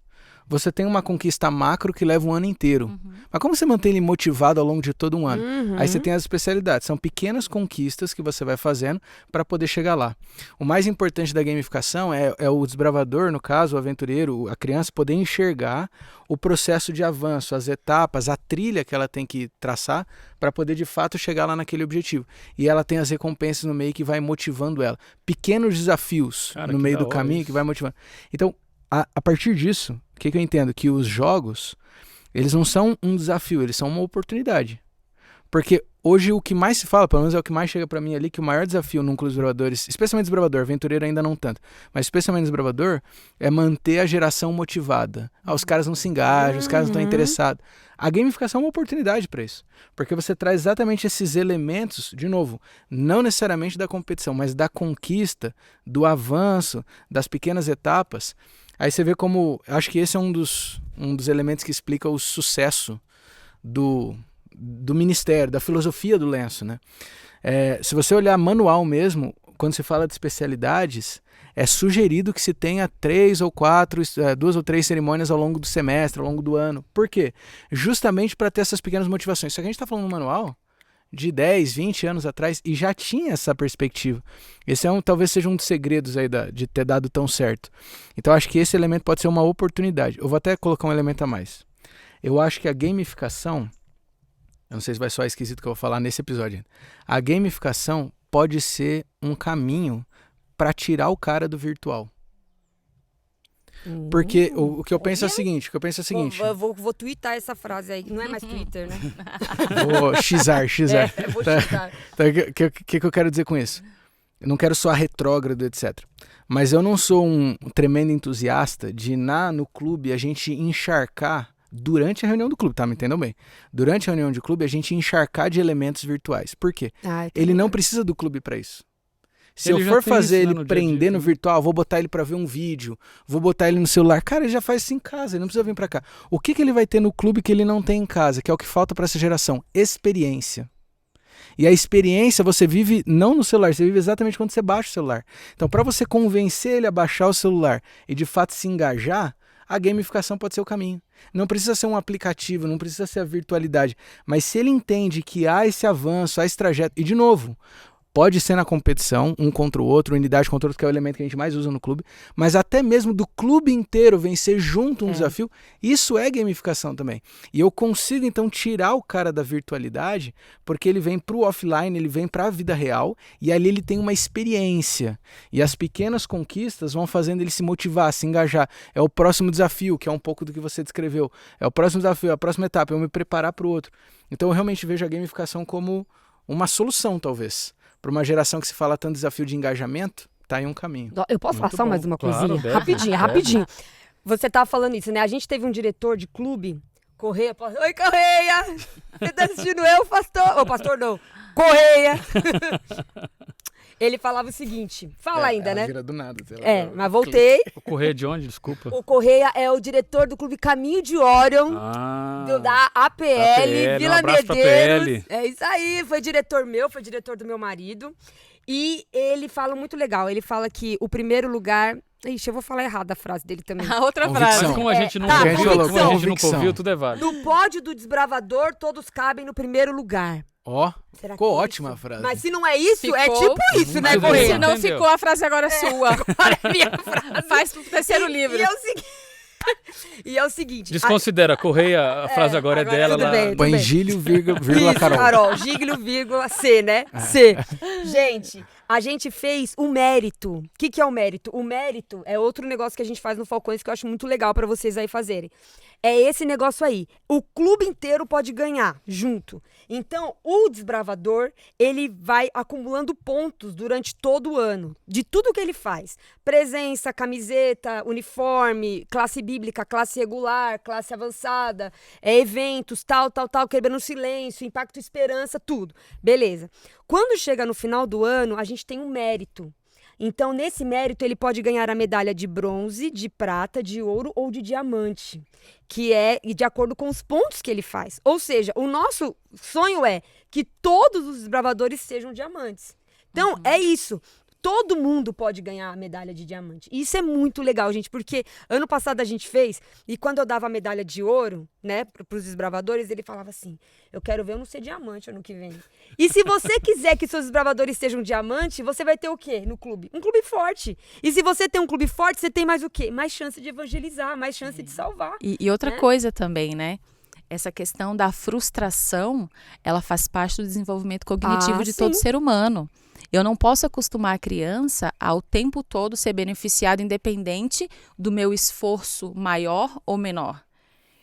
Você tem uma conquista macro que leva um ano inteiro. Mas como você mantém ele motivado ao longo de todo um ano? Aí você tem as especialidades. São pequenas conquistas que você vai fazendo para poder chegar lá. O mais importante da gamificação é o desbravador, no caso, o aventureiro, a criança, poder enxergar o processo de avanço, as etapas, a trilha que ela tem que traçar para poder, de fato, chegar lá naquele objetivo. E ela tem as recompensas no meio que vai motivando ela. Pequenos desafios Cara, no que meio da do hora caminho isso. que vai motivando. Então, a partir disso, o que eu entendo? Que os jogos, eles não são um desafio, eles são uma oportunidade. Porque hoje o que mais se fala, pelo menos é o que mais chega pra mim ali, que o maior desafio num clube de desbravadores, especialmente desbravador, aventureiro ainda não tanto, mas especialmente desbravador, é manter a geração motivada. Os caras não se engajam, os caras não estão interessados. A gamificação é uma oportunidade para isso, porque você traz exatamente esses elementos, de novo, não necessariamente da competição, mas da conquista, do avanço, das pequenas etapas. Aí você vê como, acho que esse é um dos elementos que explica o sucesso do ministério, da filosofia do lenço, né? Se você olhar manual mesmo, quando se fala de especialidades, é sugerido que se tenha 3 ou 4, 2 ou 3 cerimônias ao longo do semestre, ao longo do ano. Por quê? Justamente para ter essas pequenas motivações. Só que a gente está falando no manual de 10, 20 anos atrás e já tinha essa perspectiva. Esse talvez seja um dos segredos aí de ter dado tão certo. Então acho que esse elemento pode ser uma oportunidade. Eu vou até colocar um elemento a mais. Eu acho que a gamificação, eu não sei se vai soar esquisito que eu vou falar nesse episódio, a gamificação pode ser um caminho para tirar o cara do virtual. Porque o que eu penso é o seguinte, Vou twittar essa frase aí, não é mais Twitter, né? Vou xar. Vou xisar. Então, o que eu quero dizer com isso? Eu não quero soar retrógrado, etc. Mas eu não sou um tremendo entusiasta de ir no clube a gente encharcar durante a reunião do clube, tá? Me entendam bem. Durante a reunião de clube, a gente encharcar de elementos virtuais. Por quê? Ele não precisa do clube para isso. Se Ele eu já for tem fazer isso, né, ele no dia a dia, prender no né? virtual, vou botar ele para ver um vídeo, vou botar ele no celular. Cara, ele já faz isso em casa, ele não precisa vir para cá. O que ele vai ter no clube que ele não tem em casa, que é o que falta para essa geração? Experiência. E a experiência você vive não no celular, você vive exatamente quando você baixa o celular. Então, para você convencer ele a baixar o celular e de fato se engajar, a gamificação pode ser o caminho. Não precisa ser um aplicativo, não precisa ser a virtualidade. Mas se ele entende que há esse avanço, há esse trajeto, e de novo, pode ser na competição, um contra o outro, unidade contra o outro, que é o elemento que a gente mais usa no clube, mas até mesmo do clube inteiro vencer junto um desafio, isso é gamificação também. E eu consigo, então, tirar o cara da virtualidade, porque ele vem para o offline, ele vem para a vida real, e ali ele tem uma experiência. E as pequenas conquistas vão fazendo ele se motivar, se engajar. É o próximo desafio, que é um pouco do que você descreveu. É o próximo desafio, é a próxima etapa, eu me preparar para o outro. Então, eu realmente vejo a gamificação como uma solução, talvez. Para uma geração que se fala tanto desafio de engajamento, tá aí um caminho. Eu posso Muito passar bom. mais uma Claro, coisinha? deve. Rapidinho, Deve. rapidinho. Você tava falando isso, né? A gente teve um diretor de clube, Correia. Oi, Correia! Você tá assistindo eu, pastor? Ô, pastor não. Correia! Ele falava o seguinte, fala ainda, ela né? vira do nada. Mas voltei. O Correia de onde? Desculpa. O Correia é o diretor do clube Caminho de Orion. Da APL, Vila um abraço pra Medeiros. APL. É isso aí, foi diretor meu, foi diretor do meu marido. E ele fala muito legal, ele fala que o primeiro lugar... Ixi, eu vou falar errado a frase dele também. A outra Convicção. frase. Mas como a gente não tá, ouviu, convicção. como a gente nunca Convicção. ouviu, tudo é válido. No pódio do desbravador, todos cabem no primeiro lugar. Ó, Será ficou que é ótima isso? a frase. Mas se não é isso, é Ficou. tipo isso, né, Muito bem. Correia? Se não Entendeu? ficou, a frase agora é sua. Olha a minha frase. Faz pro terceiro livro. E é o seguinte... E é o seguinte... Desconsidera, Correia, a frase agora é agora dela. tudo lá. bem. Põe Gílio, vírgula, Isso, Carol. Gíglio, vírgula, C, né? C. Gente, a gente fez o mérito. O que é o mérito? O mérito é outro negócio que a gente faz no Falcões que eu acho muito legal pra vocês aí fazerem. É esse negócio aí. O clube inteiro pode ganhar junto. Então, o desbravador, ele vai acumulando pontos durante todo o ano. De tudo que ele faz. Presença, camiseta, uniforme, classe bíblica, classe regular, classe avançada, eventos, tal, quebrando silêncio, impacto esperança, tudo. Beleza. Quando chega no final do ano, a gente tem um mérito. Então, nesse mérito, ele pode ganhar a medalha de bronze, de prata, de ouro ou de diamante, que é de acordo com os pontos que ele faz. Ou seja, o nosso sonho é que todos os desbravadores sejam diamantes. Então, é isso. Todo mundo pode ganhar a medalha de diamante. E isso é muito legal, gente, porque ano passado a gente fez, e quando eu dava a medalha de ouro, né, para os desbravadores, ele falava assim, eu quero ver eu não ser diamante ano que vem. E se você quiser que seus desbravadores sejam diamante, você vai ter o quê no clube? Um clube forte. E se você tem um clube forte, você tem mais o quê? Mais chance de evangelizar, mais chance de salvar. E outra né? coisa também, né? Essa questão da frustração, ela faz parte do desenvolvimento cognitivo de todo sim. ser humano. Eu não posso acostumar a criança ao tempo todo ser beneficiada independente do meu esforço maior ou menor.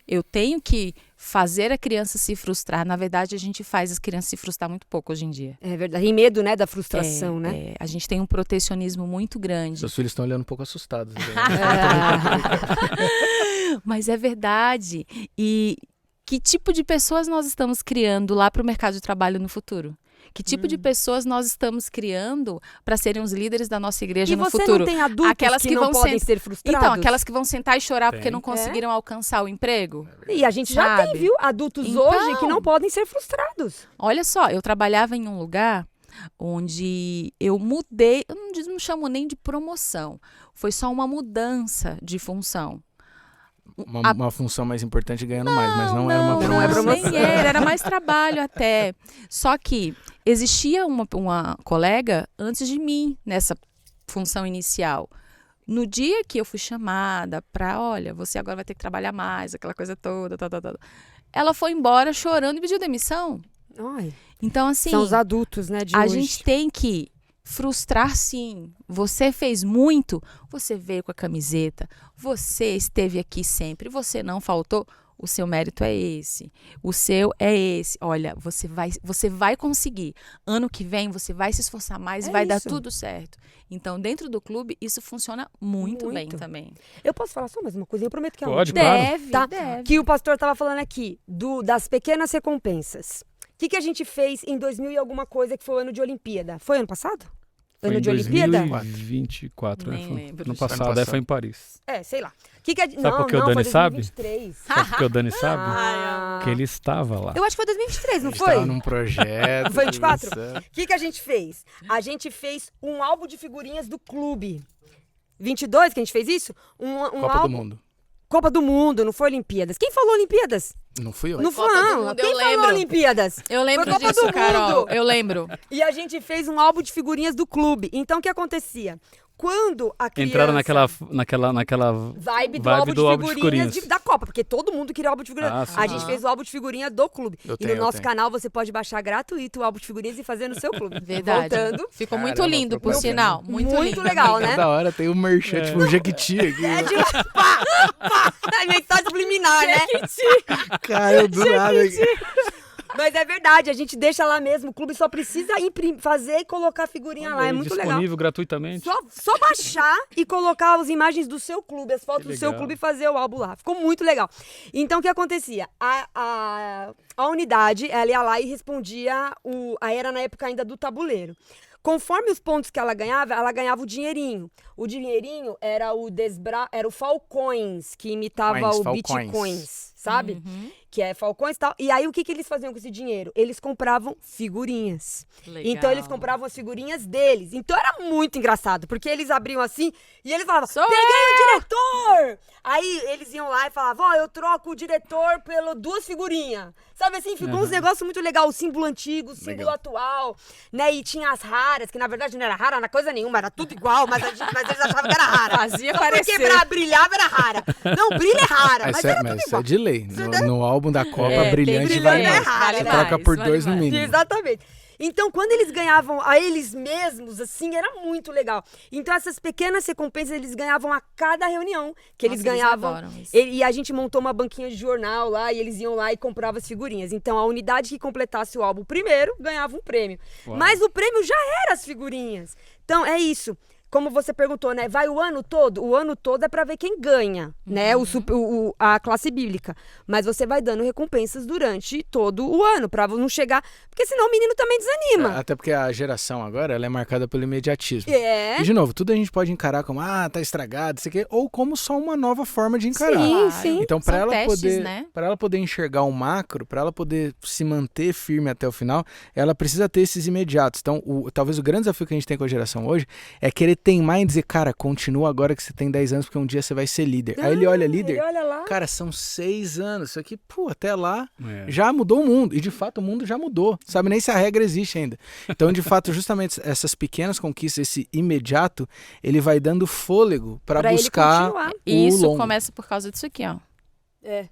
Eu tenho que fazer a criança se frustrar. Na verdade, a gente faz as crianças se frustrar muito pouco hoje em dia. É verdade. E medo, né, da frustração, né? A gente tem um protecionismo muito grande. Seus filhos estão olhando um pouco assustados. Mas é verdade. E que tipo de pessoas nós estamos criando lá para o mercado de trabalho no futuro? Que tipo de pessoas nós estamos criando para serem os líderes da nossa igreja E no você futuro? não tem adultos Aquelas que que não vão podem sen- ser frustrados? Então, aquelas que vão sentar e chorar porque Tem. não conseguiram alcançar o emprego? E a gente já Sabe? tem, viu? Adultos Então- hoje que não podem ser frustrados. Olha só, eu trabalhava em um lugar onde eu mudei, eu não chamo nem de promoção, foi só uma mudança de função. Uma função mais importante ganhando mais, mas não era uma não promoção. é promoção. Nem era mais trabalho até. Só que existia uma colega antes de mim nessa função inicial. No dia que eu fui chamada para, olha, você agora vai ter que trabalhar mais, aquela coisa toda, ela foi embora chorando e pediu demissão. Ai, Então, assim, são os adultos, né, de a hoje. gente tem que frustrar, sim. Você fez muito, você veio com a camiseta, você esteve aqui sempre, você não faltou. o seu mérito é esse, o seu é esse. Olha, você vai conseguir. Ano que vem você vai se esforçar mais e vai dar tudo certo. Então, dentro do clube, isso funciona muito bem também. Eu posso falar só mais uma coisa? Eu prometo que é a Pode, última. claro. Deve. Que o pastor estava falando aqui, das pequenas recompensas. O que a gente fez em 2000 e alguma coisa, que foi o ano de Olimpíada? Foi ano passado? Foi ano em de Olimpíada? 2024, Nem né? lembro. No passado, foi em Paris. Sei lá. Sabe por que o Dani foi sabe? 2023. Sabe por que o Dani sabe? Ah, Que ele estava lá. eu acho que foi 2023, não A gente foi? tava num projeto. Foi 24? isso. O que a gente fez? A gente fez um álbum de figurinhas do clube. 22 que a gente fez isso? Copa do Mundo. Copa do Mundo, não foi Olimpíadas. Quem falou Olimpíadas? Não fui eu. Não Copa foi, do não. Mundo, Quem eu falou lembro. Olimpíadas? Eu lembro Foi Copa disso, do Carol. Mundo. Eu lembro. E a gente fez um álbum de figurinhas do clube. Então, o que acontecia? Quando a criança... Entraram naquela vibe do vibe álbum de figurinhas da Copa, porque todo mundo queria álbum de figurinhas. Ah, sim. A gente fez o álbum de figurinhas do clube. Eu E tenho, no nosso eu tenho. canal você pode baixar gratuito o álbum de figurinhas e fazer no seu clube. Verdade. Voltando. Ficou muito Caramba, lindo, por propaganda. sinal. Muito lindo. legal, né? Toda hora tem um merchan, tipo um Jequiti aqui. É de pá, pá. É mensagem subliminar, né? Cara, do nada aqui. Mas é verdade, a gente deixa lá mesmo. O clube só precisa fazer e colocar a figurinha lá. É muito legal. disponível gratuitamente. Só baixar e colocar as imagens do seu clube, as fotos Que do seu legal. clube e fazer o álbum lá. Ficou muito legal. Então, o que acontecia? A unidade, ela ia lá e respondia, era na época ainda do tabuleiro. Conforme os pontos que ela ganhava o dinheirinho. O dinheirinho era o Falcões, que imitava o Falcões. Bitcoins, sabe? Que é Falcões e tal. E aí, o que eles faziam com esse dinheiro? Eles compravam figurinhas. Legal. Então, eles compravam as figurinhas deles. Então, era muito engraçado, porque eles abriam assim e eles falavam, Sou peguei o diretor! Aí, eles iam lá e falavam, eu troco o diretor pelo 2 figurinhas. Sabe assim, ficou uns negócios muito legais. O símbolo antigo, o símbolo atual, né? E tinha as raras, que na verdade não era rara, não era coisa nenhuma, era tudo igual, mas eles achavam que era rara. Fazia Só parecer. porque brilhava era rara. Não, brilha é rara, mas Mas era tudo isso igual. é de lei. No álbum da Copa, É, brilhante tem vale brilhante, mais. vale Você mais, troca por vale 2 no mais. mínimo. Exatamente. Então, quando eles ganhavam a eles mesmos, assim, era muito legal. Então, essas pequenas recompensas eles ganhavam a cada reunião que eles Nossa, eles ganhavam. adoram isso. E a gente montou uma banquinha de jornal lá e eles iam lá e compravam as figurinhas. Então, a unidade que completasse o álbum primeiro ganhava um prêmio. Uau. Mas o prêmio já era as figurinhas. Então, é isso. Como você perguntou, né? Vai o ano todo? O ano todo é pra ver quem ganha, né? A classe bíblica. Mas você vai dando recompensas durante todo o ano, pra não chegar... Porque senão o menino também desanima. Até porque a geração agora, ela é marcada pelo imediatismo. É. E, de novo, tudo a gente pode encarar como, tá estragado, isso aqui, ou como só uma nova forma de encarar. Sim, sim. Então, São para ela testes, poder, né? para ela poder enxergar o macro, para ela poder se manter firme até o final, ela precisa ter esses imediatos. Então, talvez o grande desafio que a gente tem com a geração hoje é querer teimar e dizer, cara, continua agora que você tem 10 anos, porque um dia você vai ser líder. Aí ele olha líder, Ele olha lá. cara, são 6 anos, isso aqui, até lá É. já mudou o mundo. E de fato o mundo já mudou. Sabe nem se a regra existe ainda. Então, de fato, justamente essas pequenas conquistas, esse imediato, ele vai dando fôlego para Pra ele buscar continuar. o E isso longo. começa por causa disso aqui, ó. É.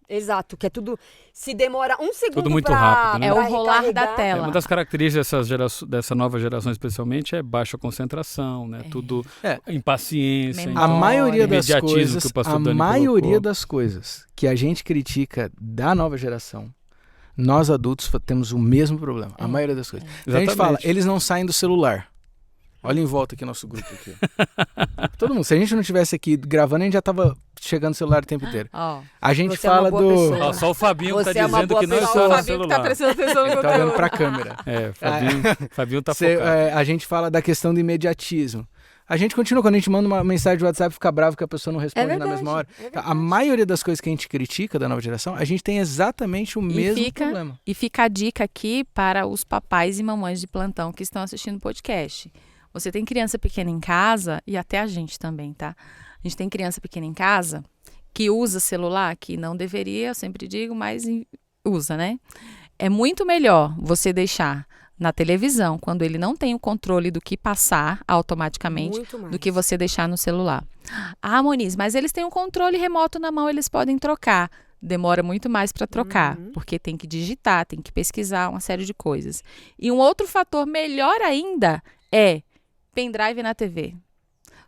Exato, que é tudo... Se demora um segundo Tudo muito pra, rápido, né? É pra o rolar da recarregar. tela. Uma das características dessa nova geração, especialmente, é baixa concentração, né? Tudo impaciência. Memória. A maioria das Imediatismo coisas, que o pastor a Dani maioria colocou. das coisas que a gente critica da nova geração, nós adultos temos o mesmo problema. A maioria das coisas. Então a gente fala, Exatamente. eles não saem do celular. Olha em volta aqui nosso grupo aqui. Todo mundo, se a gente não tivesse aqui gravando, a gente já tava chegando no celular o tempo inteiro. Ó. A gente Você é uma fala boa do... pessoa. Ó, só o Fabinho Você tá é uma dizendo boa que não pessoa. está O no Fabinho que tá celular. prestando atenção no Ele tá olhando conteúdo. pra câmera. Fabinho tá focado. A gente fala da questão do imediatismo. A gente continua, quando a gente manda uma mensagem de WhatsApp, fica bravo que a pessoa não responde na verdade, mesma hora. é Então, a maioria das coisas que a gente critica da nova geração, a gente tem exatamente o mesmo problema. E fica a dica aqui para os papais e mamães de plantão que estão assistindo o podcast. Você tem criança pequena em casa, e até a gente também, tá? A gente tem criança pequena em casa que usa celular, que não deveria, eu sempre digo, mas usa, né? É muito melhor você deixar na televisão, quando ele não tem o controle do que passar automaticamente, Muito mais. do que você deixar no celular. Ah, Moniz, mas eles têm um controle remoto na mão, eles podem trocar. Demora muito mais para trocar, porque tem que digitar, tem que pesquisar uma série de coisas. E um outro fator melhor ainda é pendrive na TV.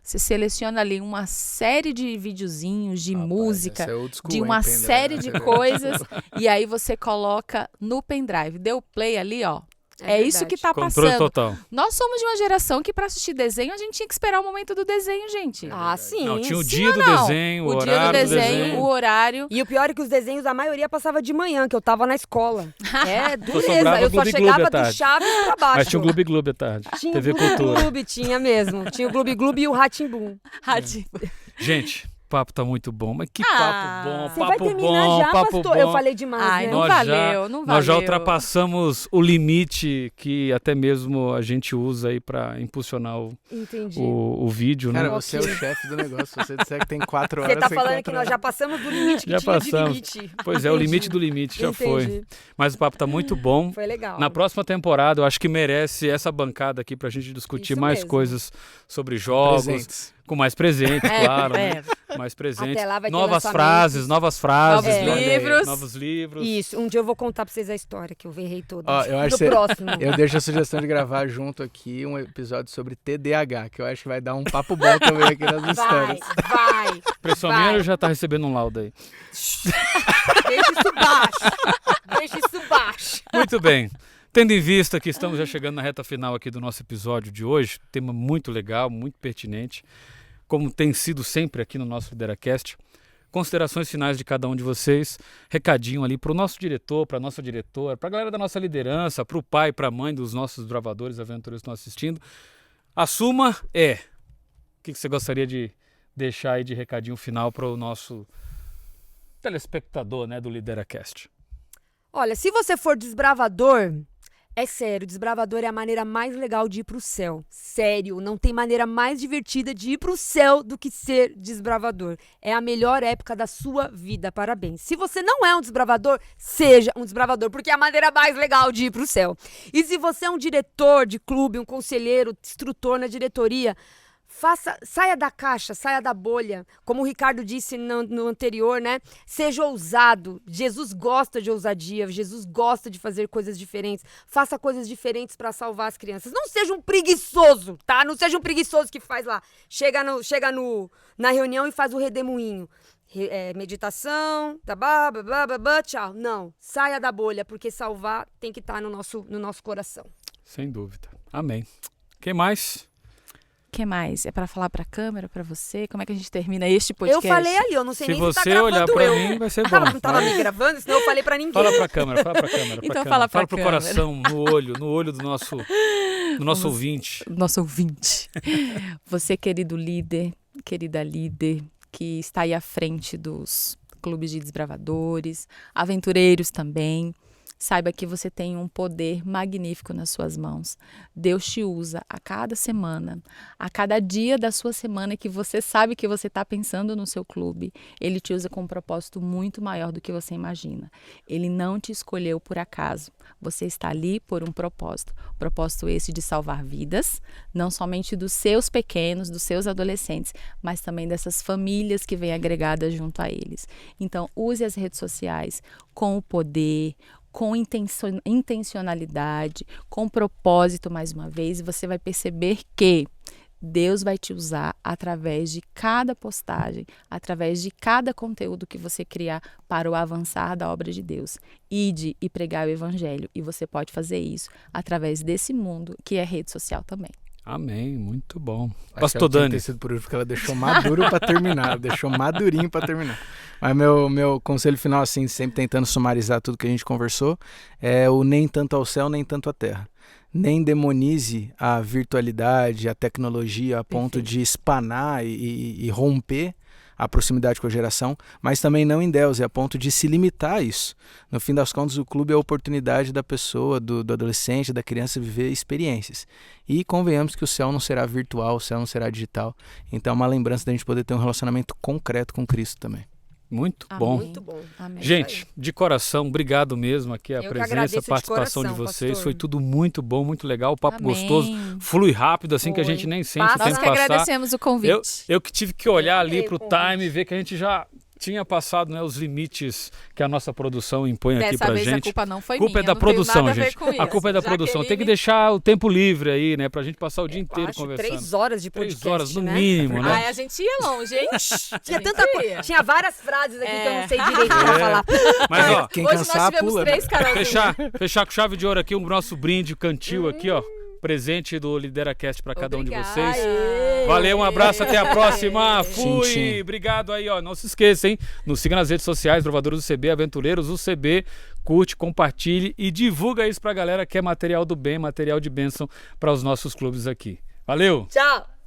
Você seleciona ali uma série de videozinhos, de Rapaz, música, esse é old school, de hein, uma pendrive. série de coisas, e aí você coloca no pendrive. Deu play ali, ó. É isso que tá Controle passando. total. Nós somos de uma geração que, pra assistir desenho, a gente tinha que esperar o momento do desenho, gente. Ah, sim. Não, tinha o Sim dia ou do não? desenho, o O dia do horário desenho, o horário. E o pior é que os desenhos, a maioria passava de manhã, que eu tava na escola. É, dureza. sobrava Eu só Gloob Gloob chegava à do tarde. Chaves pra baixo. Mas tinha o Gloob Gloob à tarde. Tinha TV o Gloob Cultura. Gloob, tinha mesmo. Tinha o Gloob Gloob e o Rá-Tim-Bum. Gente, o papo tá muito bom. Mas que Ah, papo bom, Você vai papo terminar bom, já, papo pastor? bom. Eu falei demais, Ai, né? não Nós valeu, não valeu. Nós já ultrapassamos o limite que até mesmo a gente usa aí pra impulsionar Entendi. o vídeo, né? Cara, você é o chefe do negócio. Se você disser que tem 4 horas, Você tá tem falando 4 que nós horas. já passamos do limite que Já tinha passamos. de limite. Pois é, o Entendi. limite do limite já foi. Entendi. Mas o papo tá muito bom. Foi legal. Na próxima temporada, eu acho que merece essa bancada aqui pra gente discutir Isso mais mesmo. coisas sobre jogos, Presentes. com mais presentes, claro, né? Mais presentes. Até lá vai ter Novas lançamentos. frases, novos Novos né? livros. Novos livros. Isso, um dia eu vou contar pra vocês a história, que eu errei toda. Ó, eu acho No que você- próximo. Eu deixo a sugestão de gravar junto aqui um episódio sobre TDAH, que eu acho que vai dar um papo bom também aqui nas Vai, histórias. vai. Pessoal, Vai. minha já tá recebendo um laudo aí. Deixa isso baixo. Deixa isso baixo. Muito bem. Tendo em vista que estamos já chegando na reta final aqui do nosso episódio de hoje, tema muito legal, muito pertinente, como tem sido sempre aqui no nosso Lideracast. Considerações finais de cada um de vocês, recadinho ali para o nosso diretor, para a nossa diretora, para a galera da nossa liderança, para o pai, para a mãe dos nossos bravadores, aventureiros que estão assistindo. A suma é, o que você gostaria de deixar aí de recadinho final para o nosso telespectador, né, do Lideracast? Olha, se você for desbravador, é sério, desbravador é a maneira mais legal de ir pro céu. Sério, não tem maneira mais divertida de ir pro céu do que ser desbravador. É a melhor época da sua vida, parabéns. Se você não é um desbravador, seja um desbravador, porque é a maneira mais legal de ir pro céu. E se você é um diretor de clube, um conselheiro, instrutor na diretoria, saia da caixa, saia da bolha. Como o Ricardo disse no anterior, né? Seja ousado. Jesus gosta de ousadia, Jesus gosta de fazer coisas diferentes. Faça coisas diferentes para salvar as crianças. Não seja um preguiçoso, tá? Não seja um preguiçoso que faz lá. Chega na reunião e faz o redemoinho. Meditação, tchau. Não, saia da bolha, porque salvar tem que estar no nosso coração. Sem dúvida. Amém. Quem mais? O que mais? É pra falar pra câmera, pra você? Como é que a gente termina este podcast? Eu falei ali, eu não sei Se nem se tá você gravando olhar pra eu. mim, vai ser bom. Ela não tava me gravando, senão eu falei pra ninguém. Fala pra câmera, fala pra câmera. Então câmera. fala pra pro câmera. coração, no olho do nosso ouvinte. Nosso ouvinte. Você, querido líder, querida líder, que está aí à frente dos clubes de desbravadores, aventureiros também, saiba que você tem um poder magnífico nas suas mãos. Deus te usa a cada semana, a cada dia da sua semana que você sabe que você está pensando no seu clube. Ele te usa com um propósito muito maior do que você imagina. Ele não te escolheu por acaso. Você está ali por um propósito. Propósito esse de salvar vidas, não somente dos seus pequenos, dos seus adolescentes, mas também dessas famílias que vêm agregadas junto a eles. Então, use as redes sociais com o poder, com intencionalidade, com propósito, mais uma vez, e você vai perceber que Deus vai te usar através de cada postagem, através de cada conteúdo que você criar para o avançar da obra de Deus. Ide e pregar o evangelho, e você pode fazer isso através desse mundo que é rede social também. Amém, muito bom. Acho Pastor que ela tinha que Dani. ter sido por último, porque ela deixou maduro pra terminar. Ela deixou madurinho pra terminar. Mas meu conselho final, assim, sempre tentando sumarizar tudo que a gente conversou, é o nem tanto ao céu, nem tanto à terra. Nem demonize a virtualidade, a tecnologia a ponto de espanar e romper a proximidade com a geração, mas também não endeuse a ponto de se limitar a isso. No fim das contas, o clube é a oportunidade da pessoa, do adolescente, da criança viver experiências. E convenhamos que o céu não será virtual, o céu não será digital. Então é uma lembrança da gente poder ter um relacionamento concreto com Cristo também. Muito Amém. bom. Muito bom. Amém. Gente, de coração, obrigado mesmo aqui a Eu que presença, agradeço a de participação de coração, vocês. pastor. Foi tudo muito bom, muito legal, o papo Amém. gostoso, flui rápido assim que a Foi. gente nem sente o Passa. Nós tempo que passar. agradecemos o convite. Eu que tive que olhar ali amei pro o convite. time e ver que a gente já tinha passado, né, os limites que a nossa produção impõe aqui Dessa pra vez gente. a culpa não foi A culpa minha. é da não tenho produção, nada a ver gente. com A culpa é da isso. produção. Tem que Jaqueline- deixar o tempo livre aí, né, pra gente passar o dia inteiro Acho conversando. 3 horas de 3 podcast, horas no né? mínimo, né? Ai, a gente ia longe, hein? Tinha A gente tanta ia. coisa. Tinha várias frases aqui que eu É. não sei direito pra falar. Mas ó, Quem Hoje cansar, nós tivemos pula. 3, Carolzinha. fechar com chave de ouro aqui o nosso brinde, o cantil aqui, ó. Presente do LideraCast pra cada um de Obrigada. vocês. Aê. Valeu, um abraço, até a próxima. Tchim, Fui! tchim. Obrigado aí, ó. Não se esqueça, hein? Nos siga nas redes sociais, Trovadores do CB, Aventureiros do CB. Curte, compartilhe e divulga isso pra galera que é material do bem, material de bênção para os nossos clubes aqui. Valeu! Tchau.